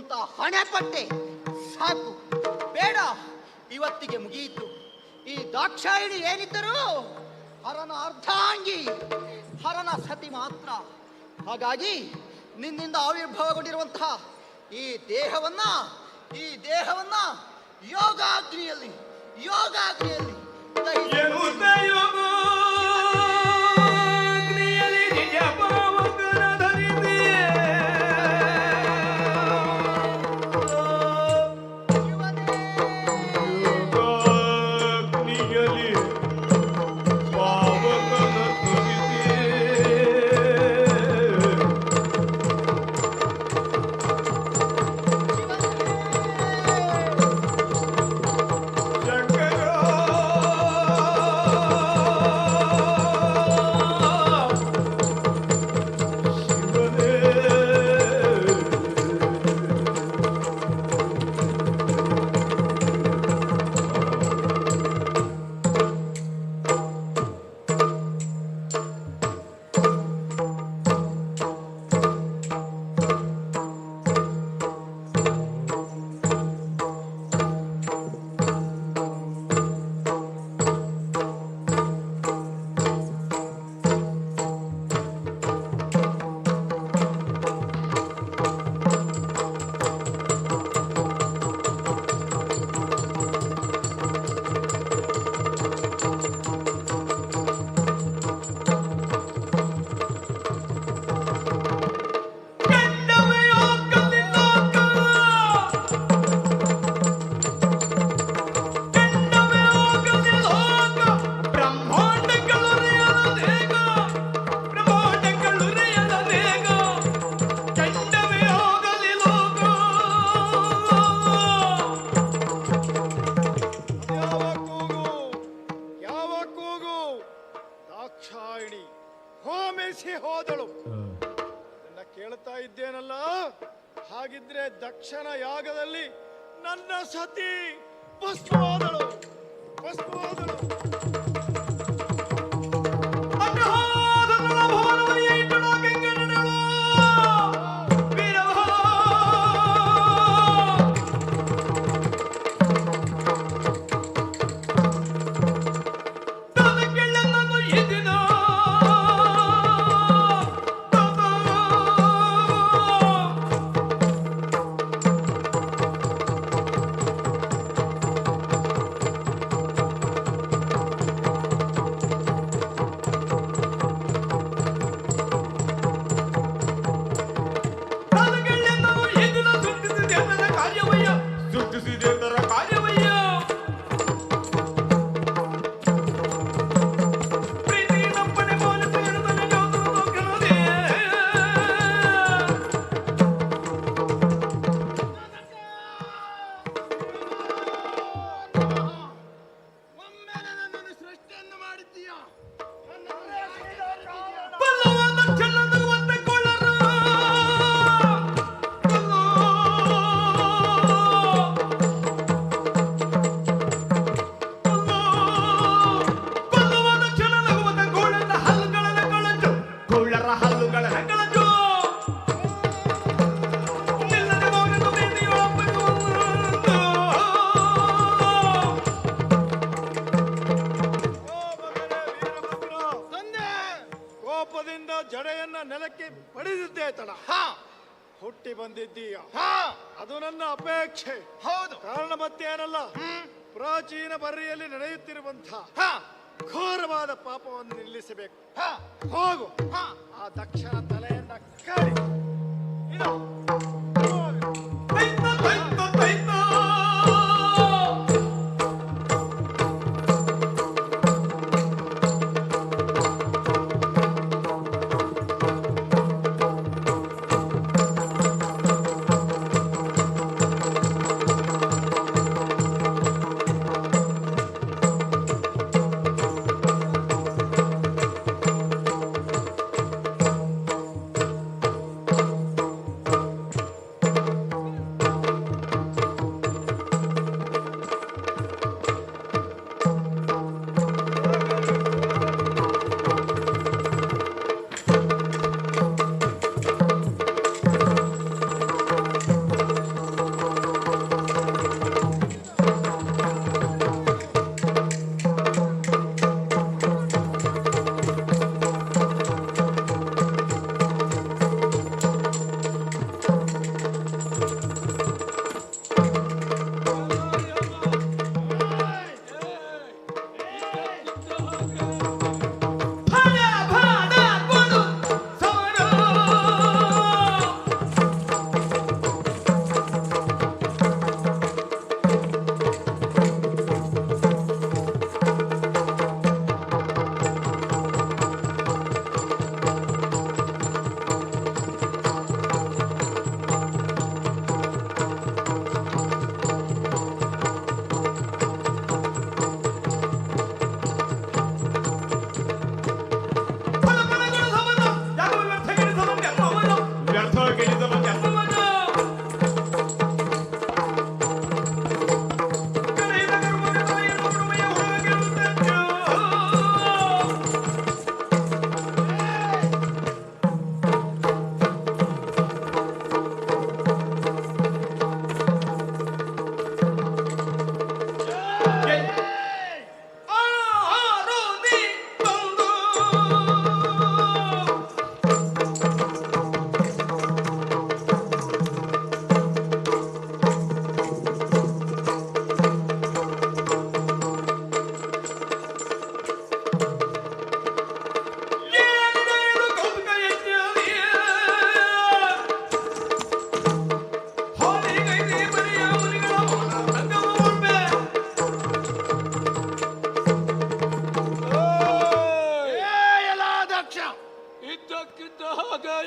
B: ಎನ್ನುವಂತ ಹಣೆ ಪಟ್ಟೆ ಸಾಕು, ಬೇಡ. ಇವತ್ತಿಗೆ ಮುಗಿಯಿತು. ಈ ದಾಕ್ಷಾಯಿಣಿ ಏನಿದ್ದರೂ ಹರನ ಅರ್ಧಾಂಗಿ, ಹರನ ಸತಿ ಮಾತ್ರ. ಹಾಗಾಗಿ ನಿನ್ನಿಂದ ಆವಿರ್ಭಾವಗೊಂಡಿರುವಂತಹ ಈ ದೇಹವನ್ನ ಯೋಗಾಗ್ನಿಯಲ್ಲಿ ದಹಿಸಿ
A: ಎನ್ನುತ್ತ ಯೋಗಾಗ್ನಿಯಲ್ಲಿ ನಿಜ ಪಾವಕನ ಧರಿಸಿ ಯೋಗಾಗ್ನಿಯಲ್ಲಿ ಪಾವಕನ
E: ದಾಕ್ಷಾಯಿಣಿ ಹೋಮಿಸಿ ಹೋದಳು. ನನ್ನ ಕೇಳ್ತಾ ಇದ್ದೇನಲ್ಲ, ಹಾಗಿದ್ರೆ ದಕ್ಷನ ಯಾಗದಲ್ಲಿ ನನ್ನ ಸತಿ ಭಸ್ಮವಾದಳು. ಕೋಪದಿಂದ ಜಡೆಯನ್ನ ನೆಲಕ್ಕೆ ಬಡಿದಿದ್ದೇ ತಡ. ಹುಟ್ಟಿ ಬಂದಿದ್ದೀಯ, ಅದು ನನ್ನ ಅಪೇಕ್ಷೆ.
B: ಹೌದು.
E: ಕಾರಣ ಮತ್ತೇನಲ್ಲ, ಪ್ರಾಚೀನ ಬರ್ರಿಯಲ್ಲಿ ನಡೆಯುತ್ತಿರುವಂತಹ ಘೋರವಾದ ಪಾಪವನ್ನು ನಿಲ್ಲಿಸಬೇಕು. ಹೋಗು, ಆ ದಕ್ಷನ ತಲೆಯನ್ನ ಕಡಿ. ಇದು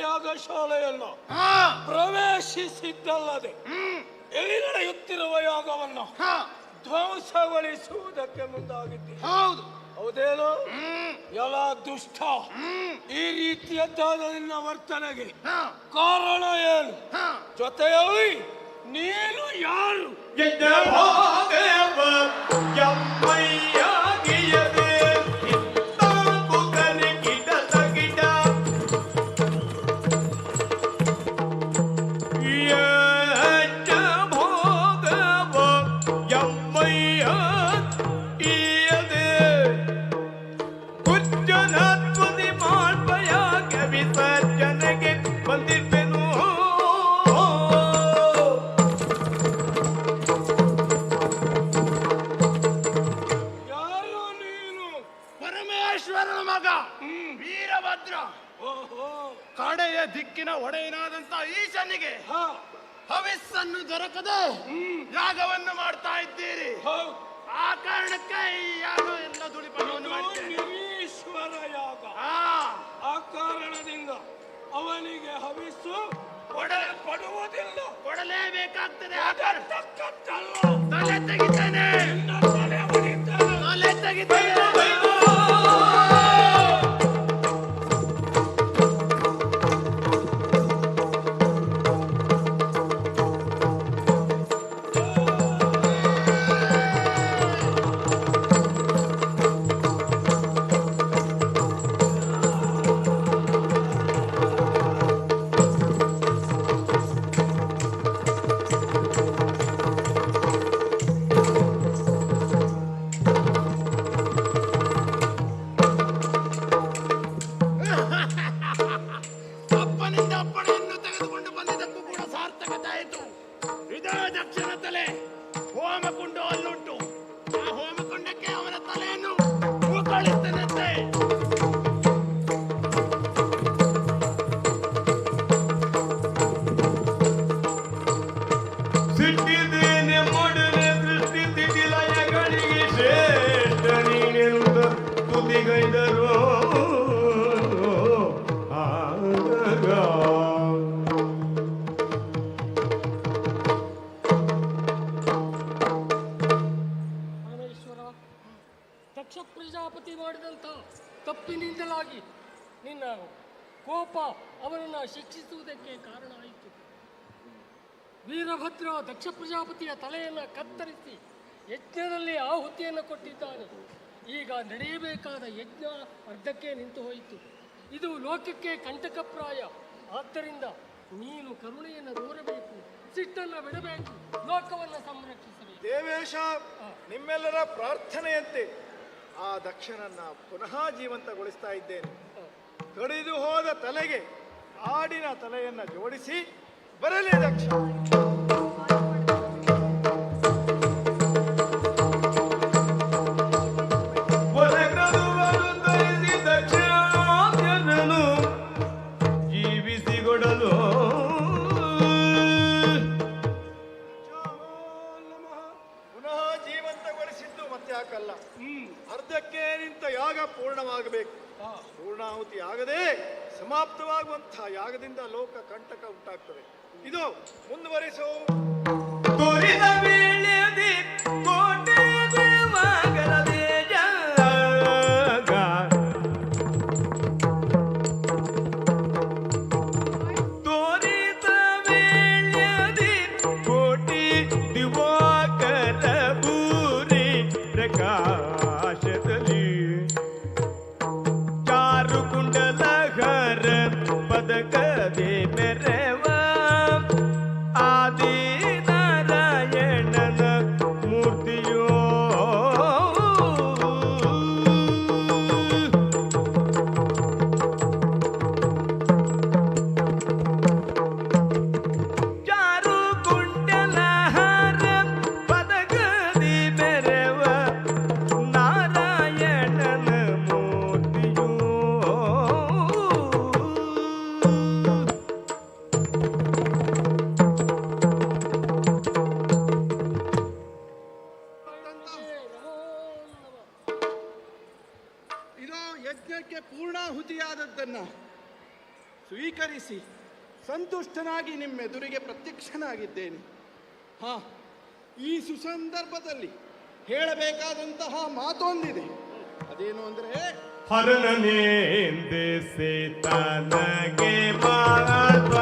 D: ಯಾಗಶಾಲೆಯನ್ನು ಪ್ರವೇಶಿಸಿದ್ದಲ್ಲದೆ ಎಲ್ಲಿ ನಡೆಯುತ್ತಿರುವ ಯಾಗವನ್ನು ಧ್ವಂಸಗೊಳಿಸುವುದಕ್ಕೆ ಮುಂದಾಗಿದ್ದೆ.
B: ಹೌದು,
D: ಹೌದೇನು? ಎಲ್ಲ ದುಷ್ಟ, ಈ ರೀತಿಯದ್ದಾದ ನಿನ್ನ ವರ್ತನೆಗೆ ಕಾರಣ ಏನು? ಜೊತೆಯಲ್ಲಿ ನೀನು ಯಾರು?
E: ಪರಮೇಶ್ವರನ ಮಗ ವೀರಭದ್ರ.
D: ಓಹೋ,
E: ಕಡೆಯ ದಿಕ್ಕಿನ ಒಡೆಯನಾದಂತ ಈಶನಿಗೆ ಹವಿಸ್ಸನ್ನು ದೊರಕದೆ ಯಾಗವನ್ನು ಮಾಡ್ತಾ ಇದ್ದೀರಿ. ಆ ಕಾರಣಕ್ಕೆ ಈ ಯಾಗ ಎಲ್ಲ ದುಡಿಪಣವನ್ನು ಮಾಡ್ತೇನೆ.
D: ನಿರೀಶ್ವರ ಯಾಗ. ಆ ಕಾರಣದಿಂದ ಅವನಿಗೆ ಹವಿಸ್ಸು ಕೊಡುವುದಿಲ್ಲ,
E: ಕೊಡಲೇಬೇಕಾಗ್ತದೆ.
D: ತಲೆ
E: ತೆಗಿತೇನೆ, ತಲೆ ತೆಗಿತೇನೆ. ಹೋಮಕುಂಡ ಅಲ್ಲುಂಟು. ಆ ಹೋಮಕುಂಡಕ್ಕೆ ಅವನ ತಲೆಯನ್ನು ಕಳಿಸ್ತೇನಂತೆ.
A: ಸಿಟ್ಟಿದ್ದೇನೆ ಮೊಡನೆ ಸೃಷ್ಟಿ ತಿಥಿಲಯಗಳಿಗೆ ಶ್ರೇಷ್ಠ ನೀನೆಂದ ತುದಿಗೈದರು.
F: ದಕ್ಷ ಪ್ರಜಾಪತಿ ಮಾಡಿದಂಥ ತಪ್ಪಿನಿಂದಲಾಗಿ ನಿನ್ನ ಕೋಪ ಅವನನ್ನು ಶಿಕ್ಷಿಸುವುದಕ್ಕೆ ಕಾರಣ ಆಯಿತು. ವೀರಭದ್ರ ದಕ್ಷ ಪ್ರಜಾಪತಿಯ ತಲೆಯನ್ನು ಕತ್ತರಿಸಿ ಯಜ್ಞದಲ್ಲಿ ಆಹುತಿಯನ್ನು ಕೊಟ್ಟಿದ್ದಾನೆ. ಈಗ ನಡೆಯಬೇಕಾದ ಯಜ್ಞ ಅರ್ಧಕ್ಕೆ ನಿಂತು ಹೋಯಿತು. ಇದು ಲೋಕಕ್ಕೆ ಕಂಟಕಪ್ರಾಯ. ಆದ್ದರಿಂದ ನೀನು ಕರುಣೆಯನ್ನು ತೋರಬೇಕು, ಸಿಟ್ಟನ್ನು ಬಿಡಬೇಕು, ಲೋಕವನ್ನು ಸಂರಕ್ಷಿಸಬೇಕು.
E: ದೇವೇಶ, ನಿಮ್ಮೆಲ್ಲರ ಪ್ರಾರ್ಥನೆಯಂತೆ ಆ ದಕ್ಷನನ್ನ ಪುನಃ ಜೀವಂತಗೊಳಿಸ್ತಾ ಇದ್ದೇನೆ. ಕಡಿದು ಹೋದ ತಲೆಗೆ ಆಡಿನ ತಲೆಯನ್ನ ಜೋಡಿಸಿ ಬರಲೇ ದಕ್ಷ.
A: ಜೀವಿಸಿಗೊಡಲು
E: ಪುನಃ ಜೀವಂತಗೊಳಿಸಿದ್ದು ಮತ್ತೆ ಯಾಕಲ್ಲ, ಅರ್ಧಕ್ಕೆ ನಿಂತ ಯಾಗ ಪೂರ್ಣವಾಗಬೇಕು. ಪೂರ್ಣಾಹುತಿ ಆಗದೆ ಸಮಾಪ್ತವಾಗುವಂತಹ ಯಾಗದಿಂದ ಲೋಕ ಕಂಟಕ ಉಂಟಾಗ್ತದೆ. ಇದು ಮುಂದುವರಿಸು.
A: ತೋರಿದ ವೇಳೆಯದಿ ಕೋಟೆ ದೇವಗರದೆ ಜಾಗ. ತೋರಿದ ವೇಳೆಯದಿ ಕೋಟಿ ದಿವಾಕರ ಬೂರಿ ಪ್ರಕಾಶದಲ್ಲಿ ಚಾರು ಕುಂಡಲಹರ ಪದಕದೆ ಮೆರವ ಆದಿ ನಾರಾಯಣನ ಮೂರ್ತಿಯೋ. ಚಾರು ಕುಂಡಲಹರ ಪದಕದಿ ಮೆರವ ನಾರಾಯಣನ ಮೂರ್ತಿಯೋ.
E: ಇದು ಯಜ್ಞಕ್ಕೆ ಪೂರ್ಣಾಹುತಿಯಾದದ್ದನ್ನ ಸ್ವೀಕರಿಸಿ ಸಂತುಷ್ಟನಾಗಿ ನಿಮ್ಮೆದುರಿಗೆ ಪ್ರತ್ಯಕ್ಷನಾಗಿದ್ದೇನೆ. ಹಾ, ಈ ಸುಸಂದರ್ಭದಲ್ಲಿ ಹೇಳಬೇಕಾದಂತಹ ಮಾತೊಂದಿದೆ. ಅದೇನು ಅಂದರೆ,
A: ಹರನನೆಂದಿಸಿ ತನಗೆ ಮಹತ್ವ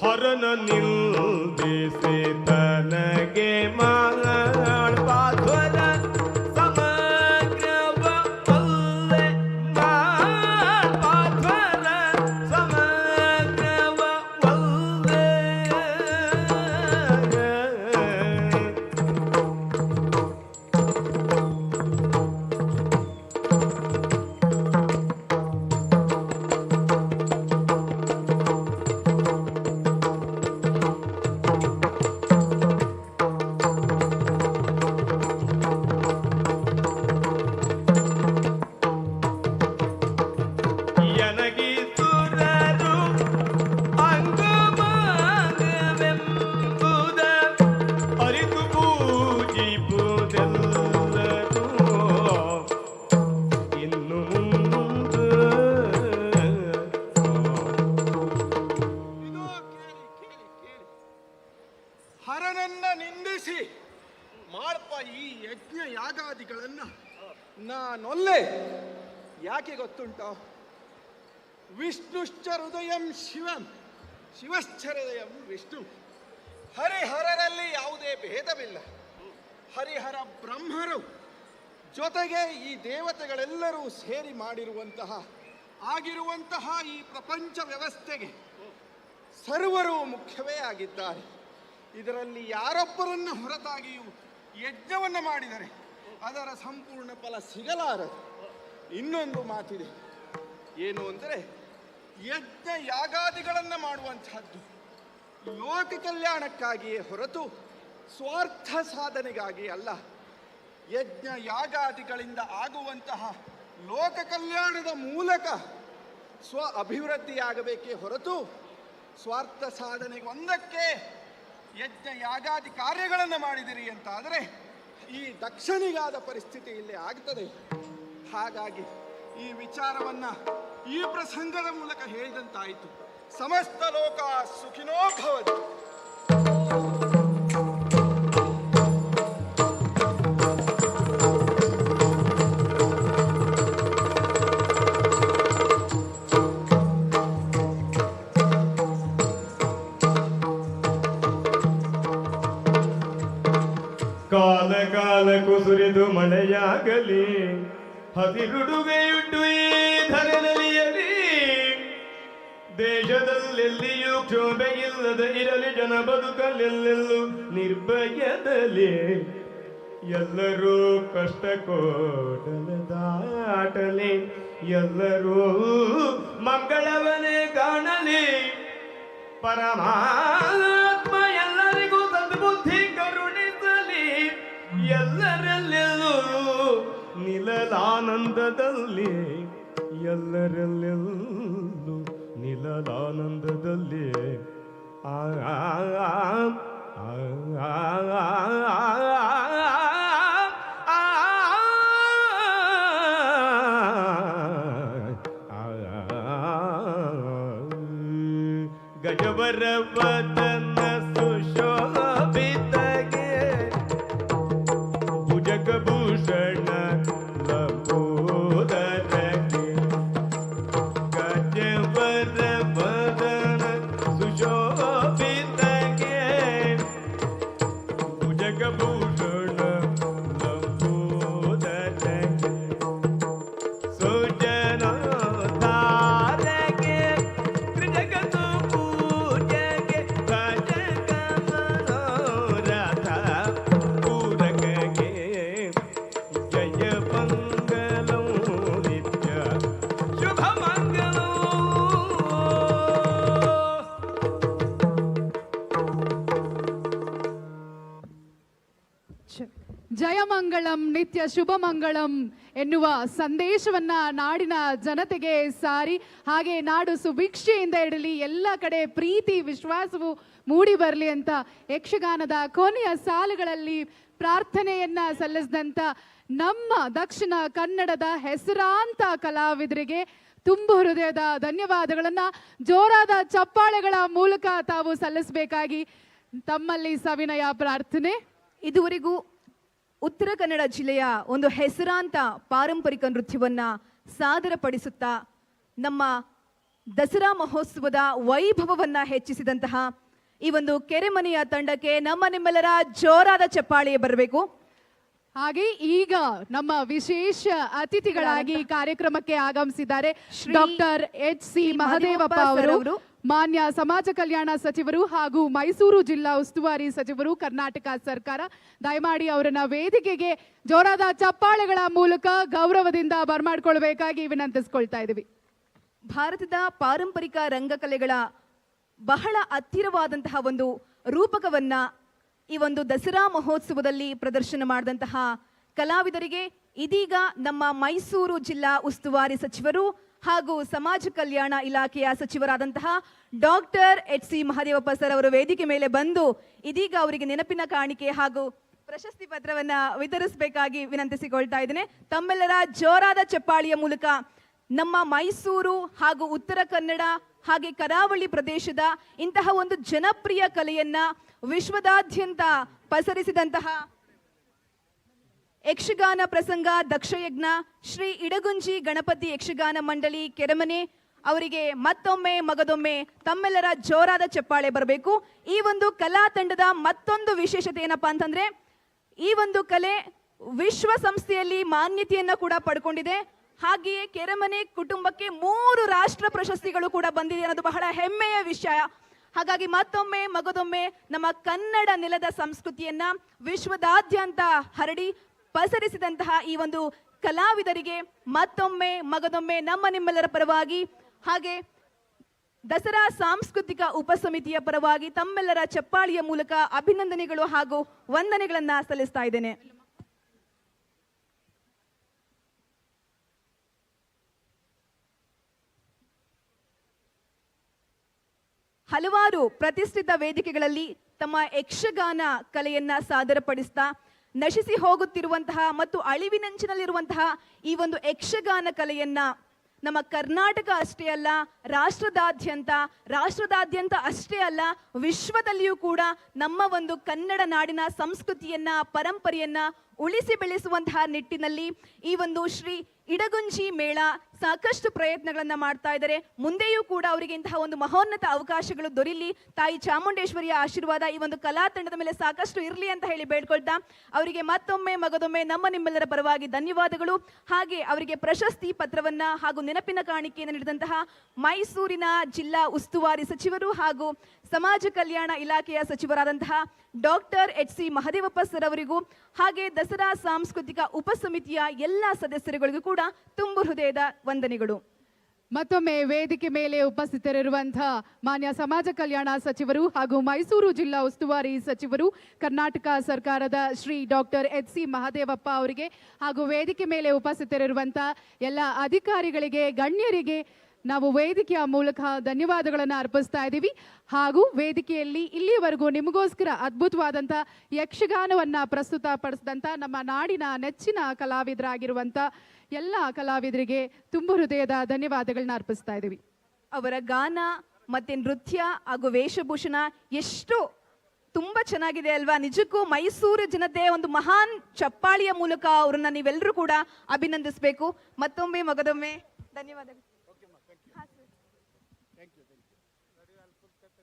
A: ಹರನ ನಿಲ್ದಿಸಿ ತನಗೆ ಮಹತ್ವದ ಸಮಗ್ರವ ಒಲ್ಲೆ ಮಹತ್ವದ ಸಮಗ್ರವ ಒಲ್ಲೆ ಯನಗಿಸುರರು ಅಂಗಮಾಗವೆಂಬುದ ಅರಿತು ಪೂಜಿಪುದೆಲ್ಲರೂ ಇನ್ನು ಮುಂದೆ.
E: ಇದು ಕೇಳಿ. ಹರನನ್ನ ನಿಂದಿಸಿ ಮಾಡ್ಪ ಈ ಯಜ್ಞ ಯಾಗಾದಿಗಳನ್ನ ನಾನೊಲ್ಲೆ. ಯಾಕೆ ಗೊತ್ತುಂಟೋ? ವಿಷ್ಣುಶ್ಚ ಹೃದಯಂ ಶಿವಂ, ಶಿವಶ್ಚ ಹೃದಯಂ ವಿಷ್ಣು. ಹರಿಹರರಲ್ಲಿ ಯಾವುದೇ ಭೇದವಿಲ್ಲ. ಹರಿಹರ ಬ್ರಹ್ಮರು ಜೊತೆಗೆ ಈ ದೇವತೆಗಳೆಲ್ಲರೂ ಸೇರಿ ಆಗಿರುವಂತಹ ಈ ಪ್ರಪಂಚ ವ್ಯವಸ್ಥೆಗೆ ಸರ್ವರು ಮುಖ್ಯವೇ ಆಗಿದ್ದಾರೆ. ಇದರಲ್ಲಿ ಯಾರೊಬ್ಬರನ್ನ ಹೊರತಾಗಿಯೂ ಯಜ್ಞವನ್ನು ಮಾಡಿದರೆ ಅದರ ಸಂಪೂರ್ಣ ಫಲ ಸಿಗಲಾರದು. ಇನ್ನೊಂದು ಮಾತಿದೆ, ಏನು ಅಂದರೆ, ಯಜ್ಞ ಯಾಗಾದಿಗಳನ್ನು ಮಾಡುವಂತಹದ್ದು ಲೋಕ ಕಲ್ಯಾಣಕ್ಕಾಗಿಯೇ ಹೊರತು ಸ್ವಾರ್ಥ ಸಾಧನೆಗಾಗಿ ಅಲ್ಲ. ಯಜ್ಞ ಯಾಗಾದಿಗಳಿಂದ ಆಗುವಂತಹ ಲೋಕ ಕಲ್ಯಾಣದ ಮೂಲಕ ಸ್ವ ಅಭಿವೃದ್ಧಿಯಾಗಬೇಕೇ ಹೊರತು ಸ್ವಾರ್ಥ ಸಾಧನೆಗೆ ಒಂದಕ್ಕೆ ಯಜ್ಞ ಯಾಗಾದಿ ಕಾರ್ಯಗಳನ್ನು ಮಾಡಿದಿರಿ ಅಂತ ಆದರೆ ಈ ದಕ್ಷನಿಗಾದ ಪರಿಸ್ಥಿತಿ ಇಲ್ಲಿ ಆಗ್ತದೆ. ಹಾಗಾಗಿ ಈ ವಿಚಾರವನ್ನ ಈ ಪ್ರಸಂಗದ ಮೂಲಕ ಹೇಳಿದಂತಾಯಿತು. ಸಮಸ್ತ ಲೋಕ ಸುಖಿನೋ ಭವತಿ.
A: ಕಾಲ ಕಾಲಕ್ಕೂ ಸುರಿದು ಮಳೆಯಾಗಲಿ, ಹಸಿರುಡುಗೆಯುಟ್ಟು ಈ ಧರೆನಲಿಯಲಿ, ದೇಶದಲ್ಲೆಲ್ಲಿಯೂ ಕ್ಷೋಭೆ ಇಲ್ಲದೆ ಇರಲಿ, ಜನ ಬದುಕಲೆಲ್ಲೆಲ್ಲೂ ನಿರ್ಭಯದಲ್ಲಿ, ಎಲ್ಲರೂ ಕಷ್ಟ ಕೋಟಲ ದಾಟಲಿ, ಎಲ್ಲರೂ ಮಂಗಳವನೇ ಕಾಣಲಿ, ಪರಮಾತ್ಮ ಎಲ್ಲರಿಗೂ ಸದ್ಬುದ್ಧಿ ಕರುಣಿಸಲಿ, ಎಲ್ಲರಲ್ಲೆಲ್ಲೂ ನಿಲಲಾನಂದದಲ್ಲಿ, ಎಲ್ಲರಲ್ಲೆಲ್ಲೂ ನಿಲಲಾನಂದದಲ್ಲಿ. ಆ ಆ ಆ ಆ ಗಜವರ ವದನ ಸುಶೋಭಿತಗೆ ಭುಜಗಭೂಷಣ ಲಂಬೋದರಗೆ, ಗಜವರ ವದನ ಸುಶೋಭಿತಗೆ ಭುಜಗಭೂಷಣ ಲಂಬೋದರಗೆ, ಸುಜನ ಧಾರಗೆ ತ್ರಿಜಗತ್ತು ಪೂಜೆಗೆ ಭಜಕ ಮನೋರಥ ಪೂರಕಗೆ, ಜಯ ಮಂಗಲಂ ನಿತ್ಯ ಶುಭ ಮಂಗಲಂ.
G: ಜಯಮಂಗಳಂ ನಿತ್ಯ ಶುಭಮಂಗಳಂ ಎನ್ನುವ ಸಂದೇಶವನ್ನ ನಾಡಿನ ಜನತೆಗೆ ಸಾರಿ, ಹಾಗೆ ನಾಡು ಸುಭಿಕ್ಷೆಯಿಂದ ಇರಲಿ, ಎಲ್ಲ ಕಡೆ ಪ್ರೀತಿ ವಿಶ್ವಾಸವು ಮೂಡಿ ಬರಲಿ ಅಂತ ಯಕ್ಷಗಾನದ ಕೊನೆಯ ಸಾಲುಗಳಲ್ಲಿ ಪ್ರಾರ್ಥನೆಯನ್ನ ಸಲ್ಲಿಸಿದಂತ ನಮ್ಮ ದಕ್ಷಿಣ ಕನ್ನಡದ ಹೆಸರಾಂತ ಕಲಾವಿದರಿಗೆ ತುಂಬು ಹೃದಯದ ಧನ್ಯವಾದಗಳನ್ನ ಜೋರಾದ ಚಪ್ಪಾಳೆಗಳ ಮೂಲಕ ತಾವು ಸಲ್ಲಿಸಬೇಕಾಗಿ ತಮ್ಮಲ್ಲಿ ಸವಿನಯ ಪ್ರಾರ್ಥನೆ.
H: ಇದುವರೆಗೂ ಉತ್ತರ ಕನ್ನಡ ಜಿಲ್ಲೆಯ ಒಂದು ಹೆಸರಾಂತ ಪಾರಂಪರಿಕ ನೃತ್ಯವನ್ನ ಸಾದರಪಡಿಸುತ್ತಾ ನಮ್ಮ ದಸರಾ ಮಹೋತ್ಸವದ ವೈಭವವನ್ನ ಹೆಚ್ಚಿಸಿದಂತಹ ಈ ಒಂದು ಕೆರೆಮನೆಯ ತಂಡಕ್ಕೆ ನಿಮ್ಮೆಲ್ಲರ ಜೋರಾದ ಚಪ್ಪಾಳೆ ಬರಬೇಕು.
G: ಹಾಗೆ ಈಗ ನಮ್ಮ ವಿಶೇಷ ಅತಿಥಿಗಳಾಗಿ ಕಾರ್ಯಕ್ರಮಕ್ಕೆ ಆಗಮಿಸಿದ್ದಾರೆ ಡಾಕ್ಟರ್ ಎಚ್.ಸಿ. ಮಹದೇವಪ್ಪ ಅವರು, ಮಾನ್ಯ ಸಮಾಜ ಕಲ್ಯಾಣ ಸಚಿವರು ಹಾಗೂ ಮೈಸೂರು ಜಿಲ್ಲಾ ಉಸ್ತುವಾರಿ ಸಚಿವರು, ಕರ್ನಾಟಕ ಸರ್ಕಾರ. ದಯಮಾಡಿ ಅವರನ್ನ ವೇದಿಕೆಗೆ ಜೋರಾದ ಚಪ್ಪಾಳೆಗಳ ಮೂಲಕ ಗೌರವದಿಂದ ಬರಮಾಡ್ಕೊಳ್ಬೇಕಾಗಿ ವಿನಂತಿಸ್ಕೊಳ್ತಾ ಇದ್ದೀವಿ.
H: ಭಾರತದ ಪಾರಂಪರಿಕ ರಂಗಕಲೆಗಳ ಬಹಳ ಹತ್ತಿರವಾದಂತಹ ಒಂದು ರೂಪಕವನ್ನ ಈ ಒಂದು ದಸರಾ ಮಹೋತ್ಸವದಲ್ಲಿ ಪ್ರದರ್ಶನ ಮಾಡಿದಂತಹ ಕಲಾವಿದರಿಗೆ ಇದೀಗ ನಮ್ಮ ಮೈಸೂರು ಜಿಲ್ಲಾ ಉಸ್ತುವಾರಿ ಸಚಿವರು ಹಾಗೂ ಸಮಾಜ ಕಲ್ಯಾಣ ಇಲಾಖೆಯ ಸಚಿವರಾದಂತಹ ಡಾಕ್ಟರ್ ಎಚ್.ಸಿ. ಮಹದೇವಪ್ಪ ಸರ್ ಅವರು ವೇದಿಕೆ ಮೇಲೆ ಬಂದು ಇದೀಗ ಅವರಿಗೆ ನೆನಪಿನ ಕಾಣಿಕೆ ಹಾಗೂ ಪ್ರಶಸ್ತಿ ಪತ್ರವನ್ನ ವಿತರಿಸಬೇಕಾಗಿ ವಿನಂತಿಸಿಕೊಳ್ತಾ ಇದ್ದೇನೆ. ತಮ್ಮೆಲ್ಲರ ಜೋರಾದ ಚಪ್ಪಾಳಿಯ ಮೂಲಕ ನಮ್ಮ ಮೈಸೂರು ಹಾಗೂ ಉತ್ತರ ಕನ್ನಡ ಹಾಗೆ ಕರಾವಳಿ ಪ್ರದೇಶದ ಇಂತಹ ಒಂದು ಜನಪ್ರಿಯ ಕಲೆಯನ್ನ ವಿಶ್ವದಾದ್ಯಂತ ಪಸರಿಸಿದಂತಹ ಯಕ್ಷಗಾನ ಪ್ರಸಂಗ ದಕ್ಷಯಜ್ಞ ಶ್ರೀ ಇಡಗುಂಜಿ ಗಣಪತಿ ಯಕ್ಷಗಾನ ಮಂಡಳಿ ಕೆರೆಮನೆ ಅವರಿಗೆ ಮತ್ತೊಮ್ಮೆ ಮಗದೊಮ್ಮೆ ತಮ್ಮೆಲ್ಲರ ಜೋರಾದ ಚಪ್ಪಾಳೆ ಬರಬೇಕು. ಈ ಒಂದು ಕಲಾ ತಂಡದ ಮತ್ತೊಂದು ವಿಶೇಷತೆ ಏನಪ್ಪಾ ಅಂತಂದ್ರೆ ಈ ಒಂದು ಕಲೆ ವಿಶ್ವಸಂಸ್ಥೆಯಲ್ಲಿ ಮಾನ್ಯತೆಯನ್ನ ಕೂಡ ಪಡ್ಕೊಂಡಿದೆ. ಹಾಗೆಯೇ ಕೆರೆಮನೆ ಕುಟುಂಬಕ್ಕೆ 3 ರಾಷ್ಟ್ರ ಪ್ರಶಸ್ತಿಗಳು ಕೂಡ ಬಂದಿದೆ ಅನ್ನೋದು ಬಹಳ ಹೆಮ್ಮೆಯ ವಿಷಯ. ಹಾಗಾಗಿ ಮತ್ತೊಮ್ಮೆ ಮಗದೊಮ್ಮೆ ನಮ್ಮ ಕನ್ನಡ ನೆಲದ ಸಂಸ್ಕೃತಿಯನ್ನ ವಿಶ್ವದಾದ್ಯಂತ ಹರಡಿ ಪಸರಿಸಿದಂತಹ ಈ ಒಂದು ಕಲಾವಿದರಿಗೆ ಮತ್ತೊಮ್ಮೆ ಮಗದೊಮ್ಮೆ ನಿಮ್ಮೆಲ್ಲರ ಪರವಾಗಿ ಹಾಗೆ ದಸರಾ ಸಾಂಸ್ಕೃತಿಕ ಉಪಸಮಿತಿಯ ಪರವಾಗಿ ತಮ್ಮೆಲ್ಲರ ಚಪ್ಪಾಳಿಯ ಮೂಲಕ ಅಭಿನಂದನೆಗಳು ಹಾಗೂ ವಂದನೆಗಳನ್ನ ಸಲ್ಲಿಸ್ತಾ ಇದ್ದೇನೆ. ಹಲವಾರು ಪ್ರತಿಷ್ಠಿತ ವೇದಿಕೆಗಳಲ್ಲಿ ತಮ್ಮ ಯಕ್ಷಗಾನ ಕಲೆಯನ್ನ ಸಾದರಪಡಿಸ್ತಾ ನಶಿಸಿ ಹೋಗುತ್ತಿರುವಂತಹ ಮತ್ತು ಅಳಿವಿನಂಚಿನಲ್ಲಿರುವಂತಹ ಈ ಒಂದು ಯಕ್ಷಗಾನ ಕಲೆಯನ್ನ ನಮ್ಮ ಕರ್ನಾಟಕ ಅಷ್ಟೇ ಅಲ್ಲ, ರಾಷ್ಟ್ರದಾದ್ಯಂತ ಅಷ್ಟೇ ಅಲ್ಲ, ವಿಶ್ವದಲ್ಲಿಯೂ ಕೂಡ ನಮ್ಮ ಒಂದು ಕನ್ನಡ ನಾಡಿನ ಸಂಸ್ಕೃತಿಯನ್ನ ಪರಂಪರೆಯನ್ನ ಉಳಿಸಿ ಬೆಳೆಸುವಂತಹ ನಿಟ್ಟಿನಲ್ಲಿ ಈ ಒಂದು ಶ್ರೀ ಇಡಗುಂಜಿ ಮೇಳ ಸಾಕಷ್ಟು ಪ್ರಯತ್ನಗಳನ್ನ ಮಾಡ್ತಾ ಇದ್ದಾರೆ. ಮುಂದೆಯೂ ಕೂಡ ಅವರಿಗೆ ಇಂತಹ ಒಂದು ಮಹೋನ್ನತ ಅವಕಾಶಗಳು ದೊರೀಲಿ, ತಾಯಿ ಚಾಮುಂಡೇಶ್ವರಿಯ ಆಶೀರ್ವಾದ ಈ ಒಂದು ಕಲಾ ತಂಡದ ಮೇಲೆ ಸಾಕಷ್ಟು ಇರಲಿ ಅಂತ ಹೇಳಿ ಬೇಡ್ಕೊಳ್ತಾ ಅವರಿಗೆ ಮತ್ತೊಮ್ಮೆ ಮಗದೊಮ್ಮೆ ನಿಮ್ಮೆಲ್ಲರ ಪರವಾಗಿ ಧನ್ಯವಾದಗಳು. ಹಾಗೆ ಅವರಿಗೆ ಪ್ರಶಸ್ತಿ ಪತ್ರವನ್ನ ಹಾಗೂ ನೆನಪಿನ ಕಾಣಿಕೆಯನ್ನು ನೀಡಿದಂತಹ ಮೈಸೂರಿನ ಜಿಲ್ಲಾ ಉಸ್ತುವಾರಿ ಸಚಿವರು ಹಾಗೂ ಸಮಾಜ ಕಲ್ಯಾಣ ಇಲಾಖೆಯ ಸಚಿವರಾದಂತಹ ಡಾಕ್ಟರ್ ಎಚ್.ಸಿ. ಮಹದೇವಪ್ಪ ಸರ್ ಅವರಿಗೂ ಹಾಗೆ ದಸರಾ ಸಾಂಸ್ಕೃತಿಕ ಉಪಸಮಿತಿಯ ಎಲ್ಲ ಸದಸ್ಯರುಗಳಿಗೂ ಕೂಡ ತುಂಬು ಹೃದಯದ ವಂದನೆಗಳು.
G: ಮತ್ತೊಮ್ಮೆ ವೇದಿಕೆ ಮೇಲೆ ಉಪಸ್ಥಿತರಿರುವಂತಹ ಮಾನ್ಯ ಸಮಾಜ ಕಲ್ಯಾಣ ಸಚಿವರು ಹಾಗೂ ಮೈಸೂರು ಜಿಲ್ಲಾ ಉಸ್ತುವಾರಿ ಸಚಿವರು, ಕರ್ನಾಟಕ ಸರ್ಕಾರದ ಶ್ರೀ ಡಾಕ್ಟರ್ ಎಚ್.ಸಿ. ಮಹದೇವಪ್ಪ ಅವರಿಗೆ ಹಾಗೂ ವೇದಿಕೆ ಮೇಲೆ ಉಪಸ್ಥಿತರಿರುವಂತಹ ಎಲ್ಲ ಅಧಿಕಾರಿಗಳಿಗೆ, ಗಣ್ಯರಿಗೆ ನಾವು ವೇದಿಕೆಯ ಮೂಲಕ ಧನ್ಯವಾದಗಳನ್ನು ಅರ್ಪಿಸ್ತಾ ಇದ್ದೀವಿ. ಹಾಗೂ ವೇದಿಕೆಯಲ್ಲಿ ಇಲ್ಲಿಯವರೆಗೂ ನಿಮಗೋಸ್ಕರ ಅದ್ಭುತವಾದಂಥ ಯಕ್ಷಗಾನವನ್ನು ಪ್ರಸ್ತುತಪಡಿಸಿದಂಥ ನಮ್ಮ ನಾಡಿನ ನೆಚ್ಚಿನ ಕಲಾವಿದರಾಗಿರುವಂಥ ಎಲ್ಲ ಕಲಾವಿದರಿಗೆ ತುಂಬು ಹೃದಯದ ಧನ್ಯವಾದಗಳನ್ನ ಅರ್ಪಿಸ್ತಾ ಇದ್ದೀವಿ.
H: ಅವರ ಗಾನ ಮತ್ತೆ ನೃತ್ಯ ಹಾಗೂ ವೇಷಭೂಷಣ ಎಷ್ಟು ತುಂಬಾ ಚೆನ್ನಾಗಿದೆ ಅಲ್ವಾ? ನಿಜಕ್ಕೂ ಮೈಸೂರು ಜನತೆ ಒಂದು ಮಹಾನ್ ಚಪ್ಪಾಳಿಯ ಮೂಲಕ ಅವರನ್ನ ನೀವೆಲ್ಲರೂ ಕೂಡ ಅಭಿನಂದಿಸಬೇಕು. ಮತ್ತೊಮ್ಮೆ ಮಗದೊಮ್ಮೆ ಧನ್ಯವಾದಗಳು.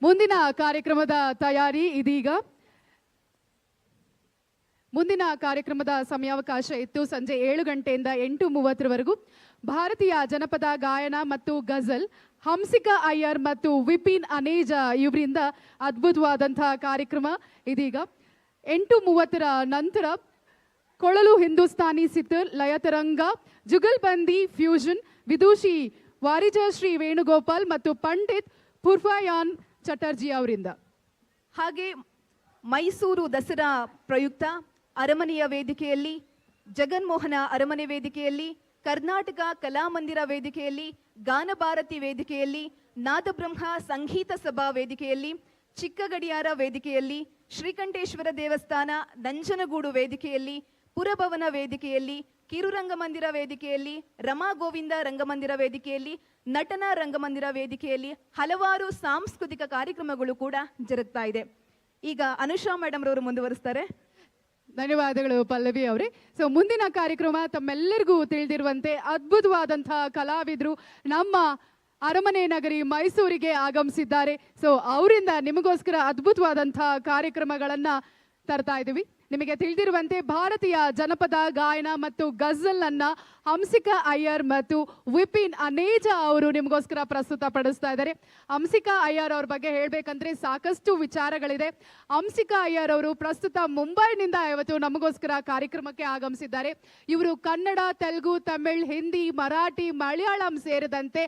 G: ಮುಂದಿನ ಕಾರ್ಯಕ್ರಮದ ತಯಾರಿ ಇದೀಗ. ಮುಂದಿನ ಕಾರ್ಯಕ್ರಮದ ಸಮಯಾವಕಾಶ ಇತ್ತು ಸಂಜೆ 7 ಗಂಟೆಯಿಂದ 8:30 ಭಾರತೀಯ ಜನಪದ ಗಾಯನ ಮತ್ತು ಗಜಲ್ ಹಂಸಿಕಾ ಅಯ್ಯರ್ ಮತ್ತು ವಿಪಿನ್ ಅನೇಜಾ ಇವರಿಂದ ಅದ್ಭುತವಾದಂತಹ ಕಾರ್ಯಕ್ರಮ ಇದೀಗ. 8:30 ನಂತರ ಕೊಳಲು ಹಿಂದೂಸ್ತಾನಿ ಸಿತರ್, ಲಯತರಂಗ, ಜುಗಲ್ಬಂದಿ ಫ್ಯೂಷನ್, ವಿದೂಷಿ ವಾರಿಜ ಶ್ರೀ ವೇಣುಗೋಪಾಲ್ ಮತ್ತು ಪಂಡಿತ್ ಪುರ್ಫಾಯಾನ್ ಚಟರ್ಜಿ ಅವರಿಂದ.
H: ಹಾಗೆ ಮೈಸೂರು ದಸರಾ ಪ್ರಯುಕ್ತ ಅರಮನೆಯ ವೇದಿಕೆಯಲ್ಲಿ, ಜಗನ್ಮೋಹನ ಅರಮನೆ ವೇದಿಕೆಯಲ್ಲಿ, ಕರ್ನಾಟಕ ಕಲಾಮಂದಿರ ವೇದಿಕೆಯಲ್ಲಿ, ಗಾನಭಾರತಿ ವೇದಿಕೆಯಲ್ಲಿ, ನಾದಬ್ರಹ್ಮ ಸಂಗೀತ ಸಭಾ ವೇದಿಕೆಯಲ್ಲಿ, ಚಿಕ್ಕಗಡಿಯಾರ ವೇದಿಕೆಯಲ್ಲಿ, ಶ್ರೀಕಂಠೇಶ್ವರ ದೇವಸ್ಥಾನ ನಂಜನಗೂಡು ವೇದಿಕೆಯಲ್ಲಿ, ಪುರಭವನ ವೇದಿಕೆಯಲ್ಲಿ, ಕಿರುರಂಗಮಂದಿರ ವೇದಿಕೆಯಲ್ಲಿ, ರಮಾ ಗೋವಿಂದ ರಂಗಮಂದಿರ ವೇದಿಕೆಯಲ್ಲಿ, ನಟನ ರಂಗಮಂದಿರ ವೇದಿಕೆಯಲ್ಲಿ ಹಲವಾರು ಸಾಂಸ್ಕೃತಿಕ ಕಾರ್ಯಕ್ರಮಗಳು ಕೂಡ ಜರುಗ್ತಾ ಇದೆ. ಈಗ ಅನುಷಾ ಮೇಡಮ್ ರವರು ಮುಂದುವರಿಸ್ತಾರೆ.
G: ಧನ್ಯವಾದಗಳು ಪಲ್ಲವಿ ಅವರೇ. ಸೊ ಮುಂದಿನ ಕಾರ್ಯಕ್ರಮ ತಮ್ಮೆಲ್ಲರಿಗೂ ತಿಳಿದಿರುವಂತೆ ಅದ್ಭುತವಾದಂತಹ ಕಲಾವಿದರು ನಮ್ಮ ಅರಮನೆ ನಗರಿ ಮೈಸೂರಿಗೆ ಆಗಮಿಸಿದ್ದಾರೆ. ಸೊ ಅವರಿಂದ ನಿಮಗೋಸ್ಕರ ಅದ್ಭುತವಾದಂತಹ ಕಾರ್ಯಕ್ರಮಗಳನ್ನ ತರ್ತಾ ಇದ್ದೀವಿ. ನಿಮಗೆ ತಿಳಿದಿರುವಂತೆ ಭಾರತೀಯ ಜನಪದ ಗಾಯನ ಮತ್ತು ಗಜಲ್ ಅನ್ನ ಹಂಸಿಕಾ ಅಯ್ಯರ್ ಮತ್ತು ವಿಪಿನ್ ಅನೇಜಾ ಅವರು ನಿಮಗೋಸ್ಕರ ಪ್ರಸ್ತುತ ಪಡಿಸ್ತಾ ಇದ್ದಾರೆ. ಹಂಸಿಕಾ ಅಯ್ಯರ್ ಅವ್ರ ಬಗ್ಗೆ ಹೇಳಬೇಕಂದ್ರೆ ಸಾಕಷ್ಟು ವಿಚಾರಗಳಿದೆ. ಹಂಸಿಕಾ ಅಯ್ಯರ್ ಅವರು ಪ್ರಸ್ತುತ ಮುಂಬೈನಿಂದ ಇವತ್ತು ನಮಗೋಸ್ಕರ ಕಾರ್ಯಕ್ರಮಕ್ಕೆ ಆಗಮಿಸಿದ್ದಾರೆ. ಇವರು ಕನ್ನಡ, ತೆಲುಗು, ತಮಿಳ್, ಹಿಂದಿ, ಮರಾಠಿ, ಮಲಯಾಳಂ ಸೇರಿದಂತೆ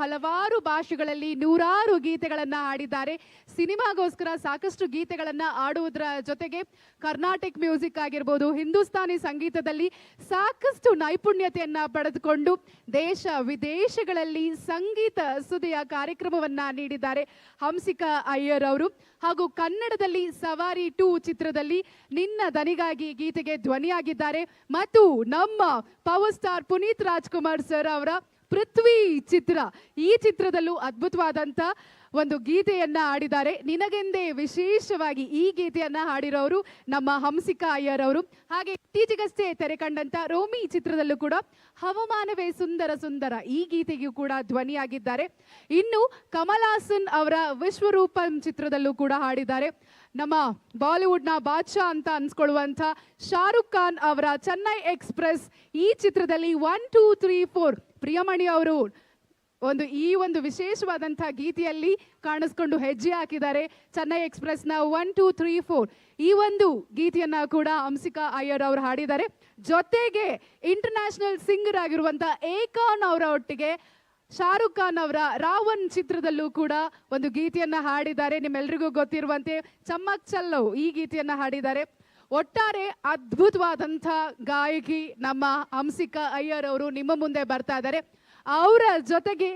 G: ಹಲವಾರು ಭಾಷೆಗಳಲ್ಲಿ ನೂರಾರು ಗೀತೆಗಳನ್ನ ಹಾಡಿದ್ದಾರೆ. ಸಿನಿಮಾಗೋಸ್ಕರ ಸಾಕಷ್ಟು ಗೀತೆಗಳನ್ನ ಆಡುವುದರ ಜೊತೆಗೆ ಕರ್ನಾಟಿಕ್ ಮ್ಯೂಸಿಕ್ ಆಗಿರ್ಬೋದು, ಹಿಂದೂಸ್ತಾನಿ ಸಂಗೀತದಲ್ಲಿ ಸಾಕಷ್ಟು ನೈಪುಣ್ಯತೆಯನ್ನ ಪಡೆದುಕೊಂಡು ದೇಶ ವಿದೇಶಗಳಲ್ಲಿ ಸಂಗೀತ ಸುದೆಯ ಕಾರ್ಯಕ್ರಮವನ್ನ ನೀಡಿದ್ದಾರೆ ಹಂಸಿಕಾ ಅಯ್ಯರ್ ಅವರು. ಹಾಗೂ ಕನ್ನಡದಲ್ಲಿ ಸವಾರಿ 2 ಚಿತ್ರದಲ್ಲಿ ನಿನ್ನ ದನಿಗಾಗಿ ಗೀತೆಗೆ ಧ್ವನಿಯಾಗಿದ್ದಾರೆ. ಮತ್ತು ನಮ್ಮ power star Puneeth Rajkumar sir ಅವರ ಪೃಥ್ವಿ ಚಿತ್ರ, ಈ ಚಿತ್ರದಲ್ಲೂ ಅದ್ಭುತವಾದಂಥ ಒಂದು ಗೀತೆಯನ್ನ ಹಾಡಿದ್ದಾರೆ. ನಿನಗೆಂದೇ ವಿಶೇಷವಾಗಿ ಈ ಗೀತೆಯನ್ನ ಹಾಡಿರೋರು ನಮ್ಮ ಹಂಸಿಕಾ ಅಯ್ಯರ್ ಅವರು. ಹಾಗೆ ಇತ್ತೀಚೆಗಷ್ಟೇ ತೆರೆ ಕಂಡಂತ ರೋಮಿ ಚಿತ್ರದಲ್ಲೂ ಕೂಡ ಹವಾಮಾನವೇ ಸುಂದರ ಸುಂದರ ಈ ಗೀತೆಗೂ ಕೂಡ ಧ್ವನಿಯಾಗಿದ್ದಾರೆ. ಇನ್ನು ಕಮಲ್ ಹಾಸನ್ ಅವರ ವಿಶ್ವರೂಪಂ ಚಿತ್ರದಲ್ಲೂ ಕೂಡ ಹಾಡಿದ್ದಾರೆ. ನಮ್ಮ ಬಾಲಿವುಡ್ನ ಬಾದ್ಶಾ ಅಂತ ಅನ್ಸ್ಕೊಳ್ಳುವಂಥ ಶಾರುಖ್ ಖಾನ್ ಅವರ ಚೆನ್ನೈ ಎಕ್ಸ್ಪ್ರೆಸ್ ಈ ಚಿತ್ರದಲ್ಲಿ 1 2 3 4 ಪ್ರಿಯಮಣಿ ಅವರು ಈ ಒಂದು ವಿಶೇಷವಾದಂಥ ಗೀತೆಯಲ್ಲಿ ಕಾಣಿಸ್ಕೊಂಡು ಹೆಜ್ಜೆ ಹಾಕಿದ್ದಾರೆ. ಚೆನ್ನೈ ಎಕ್ಸ್ಪ್ರೆಸ್ನ 1 2 3 4 ಈ ಒಂದು ಗೀತೆಯನ್ನ ಕೂಡ ಹಂಸಿಕಾ ಅಯ್ಯರ್ ಅವರು ಹಾಡಿದ್ದಾರೆ. ಜೊತೆಗೆ ಇಂಟರ್ನ್ಯಾಷನಲ್ ಸಿಂಗರ್ ಆಗಿರುವಂಥ ಏಕಾನ್ ಅವರ ಒಟ್ಟಿಗೆ ಶಾರುಖ್ ಖಾನ್ ಅವರ ರಾವಣ್ ಚಿತ್ರದಲ್ಲೂ ಕೂಡ ಒಂದು ಗೀತೆಯನ್ನ ಹಾಡಿದ್ದಾರೆ. ನಿಮ್ಮೆಲ್ರಿಗೂ ಗೊತ್ತಿರುವಂತೆ ಚಮ್ಮಕ್ ಚಲ್ಲೋ ಈ ಗೀತೆಯನ್ನ ಹಾಡಿದ್ದಾರೆ. ಒಟ್ಟಾರೆ ಅದ್ಭುತವಾದಂಥ ಗಾಯಕಿ ನಮ್ಮ ಹಂಸಿಕಾ ಅಯ್ಯರ್ ಅವರು ನಿಮ್ಮ ಮುಂದೆ ಬರ್ತಾ ಇದ್ದಾರೆ. ಅವರ ಜೊತೆಗೆ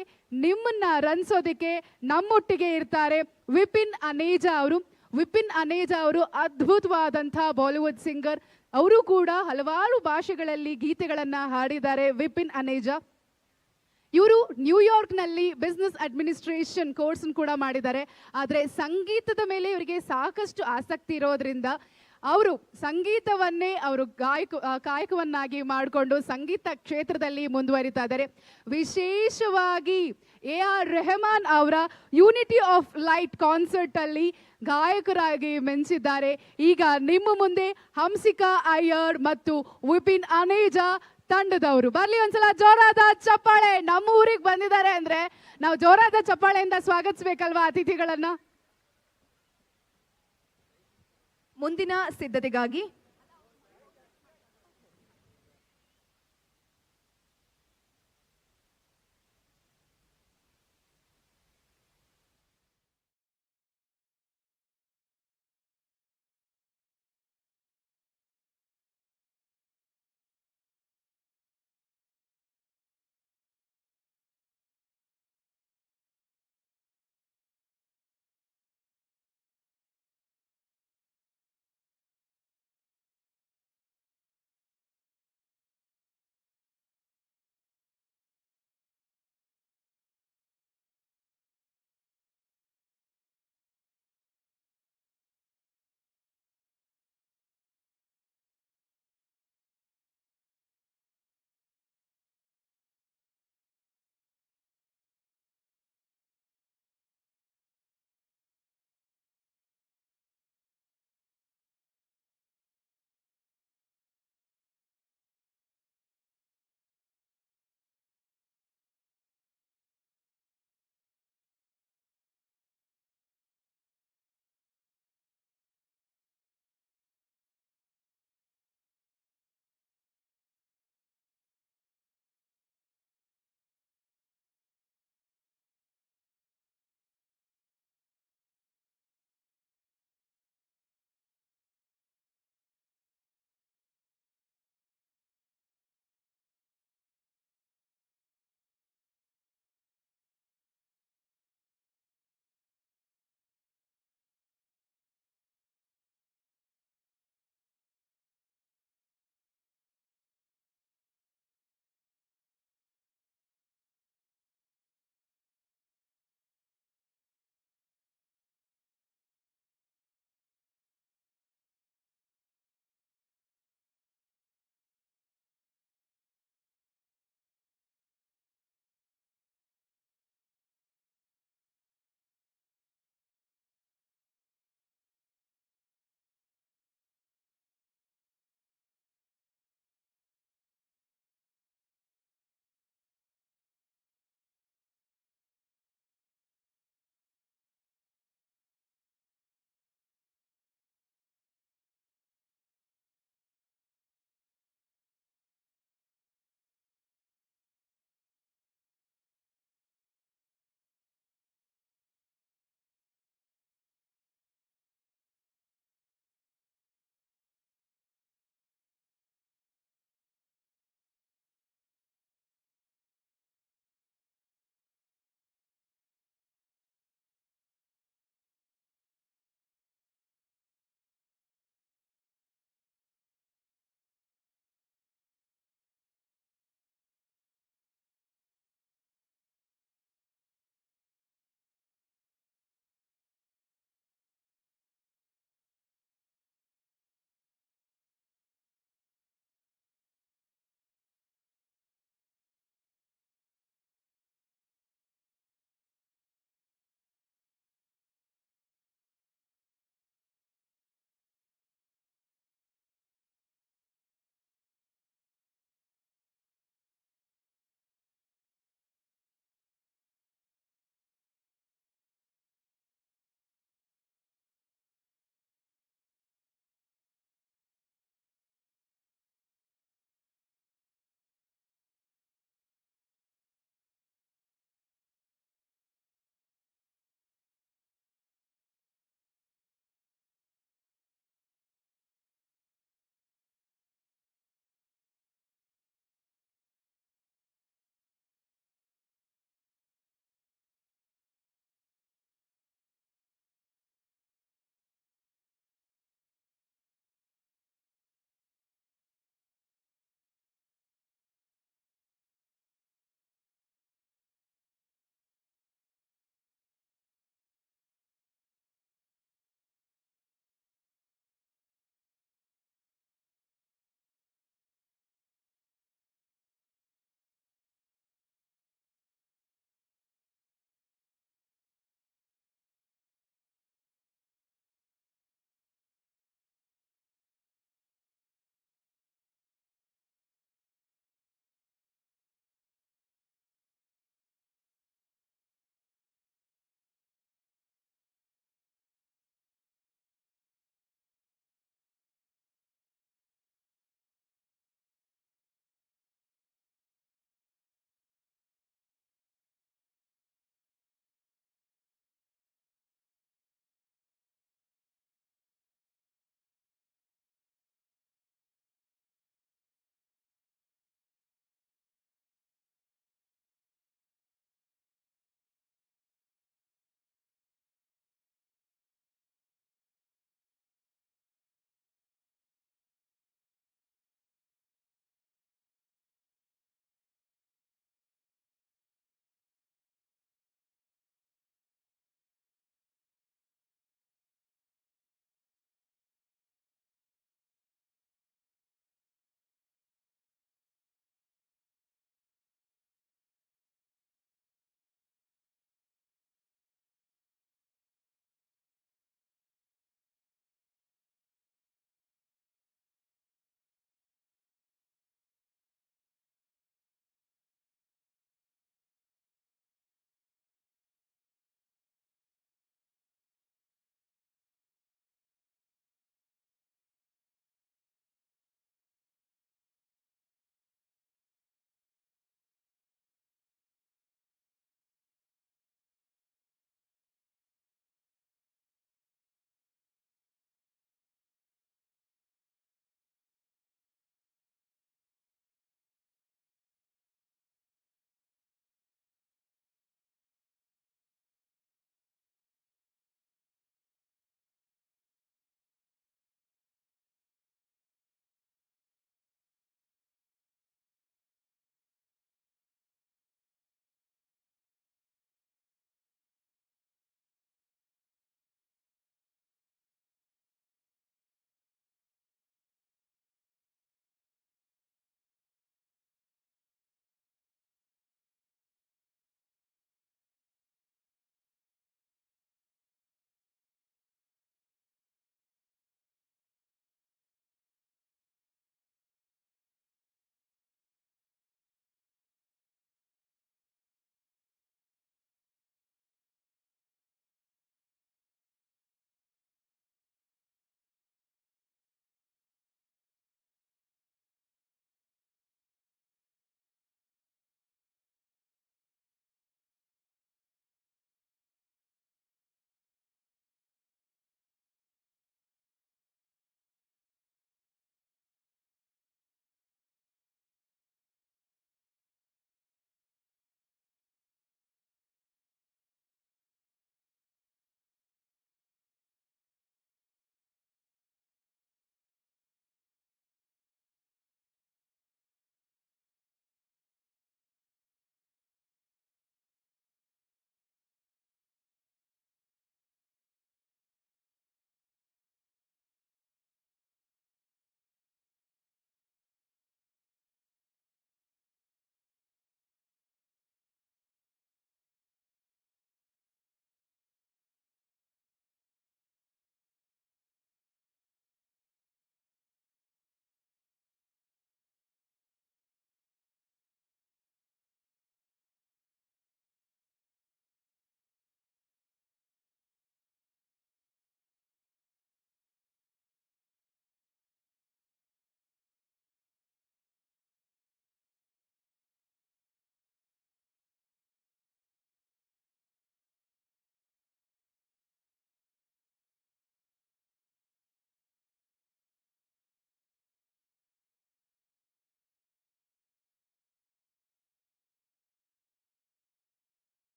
G: ನಿಮ್ಮನ್ನ ರಂಜಿಸೋದಕ್ಕೆ ನಮ್ಮೊಟ್ಟಿಗೆ ಇರ್ತಾರೆ ವಿಪಿನ್ ಅನೇಜಾ ಅವರು. ವಿಪಿನ್ ಅನೇಜಾ ಅವರು ಅದ್ಭುತವಾದಂಥ ಬಾಲಿವುಡ್ ಸಿಂಗರ್. ಅವರು ಕೂಡ ಹಲವಾರು ಭಾಷೆಗಳಲ್ಲಿ ಗೀತೆಗಳನ್ನ ಹಾಡಿದ್ದಾರೆ. ವಿಪಿನ್ ಅನೇಜಾ ಇವರು ನ್ಯೂಯಾರ್ಕ್ನಲ್ಲಿ ಬಿಸ್ನೆಸ್ ಅಡ್ಮಿನಿಸ್ಟ್ರೇಷನ್ ಕೋರ್ಸ್ ಕೂಡ ಮಾಡಿದ್ದಾರೆ. ಆದರೆ ಸಂಗೀತದ ಮೇಲೆ ಇವರಿಗೆ ಸಾಕಷ್ಟು ಆಸಕ್ತಿ ಇರೋದ್ರಿಂದ ಅವರು ಸಂಗೀತವನ್ನೇ ಅವರು ಕಾಯಕವನ್ನಾಗಿ ಮಾಡಿಕೊಂಡು ಸಂಗೀತ ಕ್ಷೇತ್ರದಲ್ಲಿ ಮುಂದುವರಿತಾ ಇದ್ದಾರೆ. ವಿಶೇಷವಾಗಿ AR ರೆಹಮಾನ್ ಅವರ ಯೂನಿಟಿ ಆಫ್ ಲೈಟ್ ಕಾನ್ಸರ್ಟ್ ಅಲ್ಲಿ ಗಾಯಕರಾಗಿ ಮೆಂಚಿದ್ದಾರೆ. ಈಗ ನಿಮ್ಮ ಮುಂದೆ ಹಂಸಿಕಾ ಅಯ್ಯರ್ ಮತ್ತು ವಿಪಿನ್ ಅನೇಜಾ ತಂಡದವರು ಬರ್ಲಿ. ಒಂದ್ಸಲ ಜೋರಾದ ಚಪ್ಪಾಳೆ. ನಮ್ಮ ಊರಿಗೆ ಬಂದಿದ್ದಾರೆ ಅಂದ್ರೆ ನಾವು ಜೋರಾದ ಚಪ್ಪಾಳೆಯಿಂದ ಸ್ವಾಗತಿಸಬೇಕಲ್ವಾ ಅತಿಥಿಗಳನ್ನ.
H: ಮುಂದಿನ ಸಿದ್ಧತೆಗಾಗಿ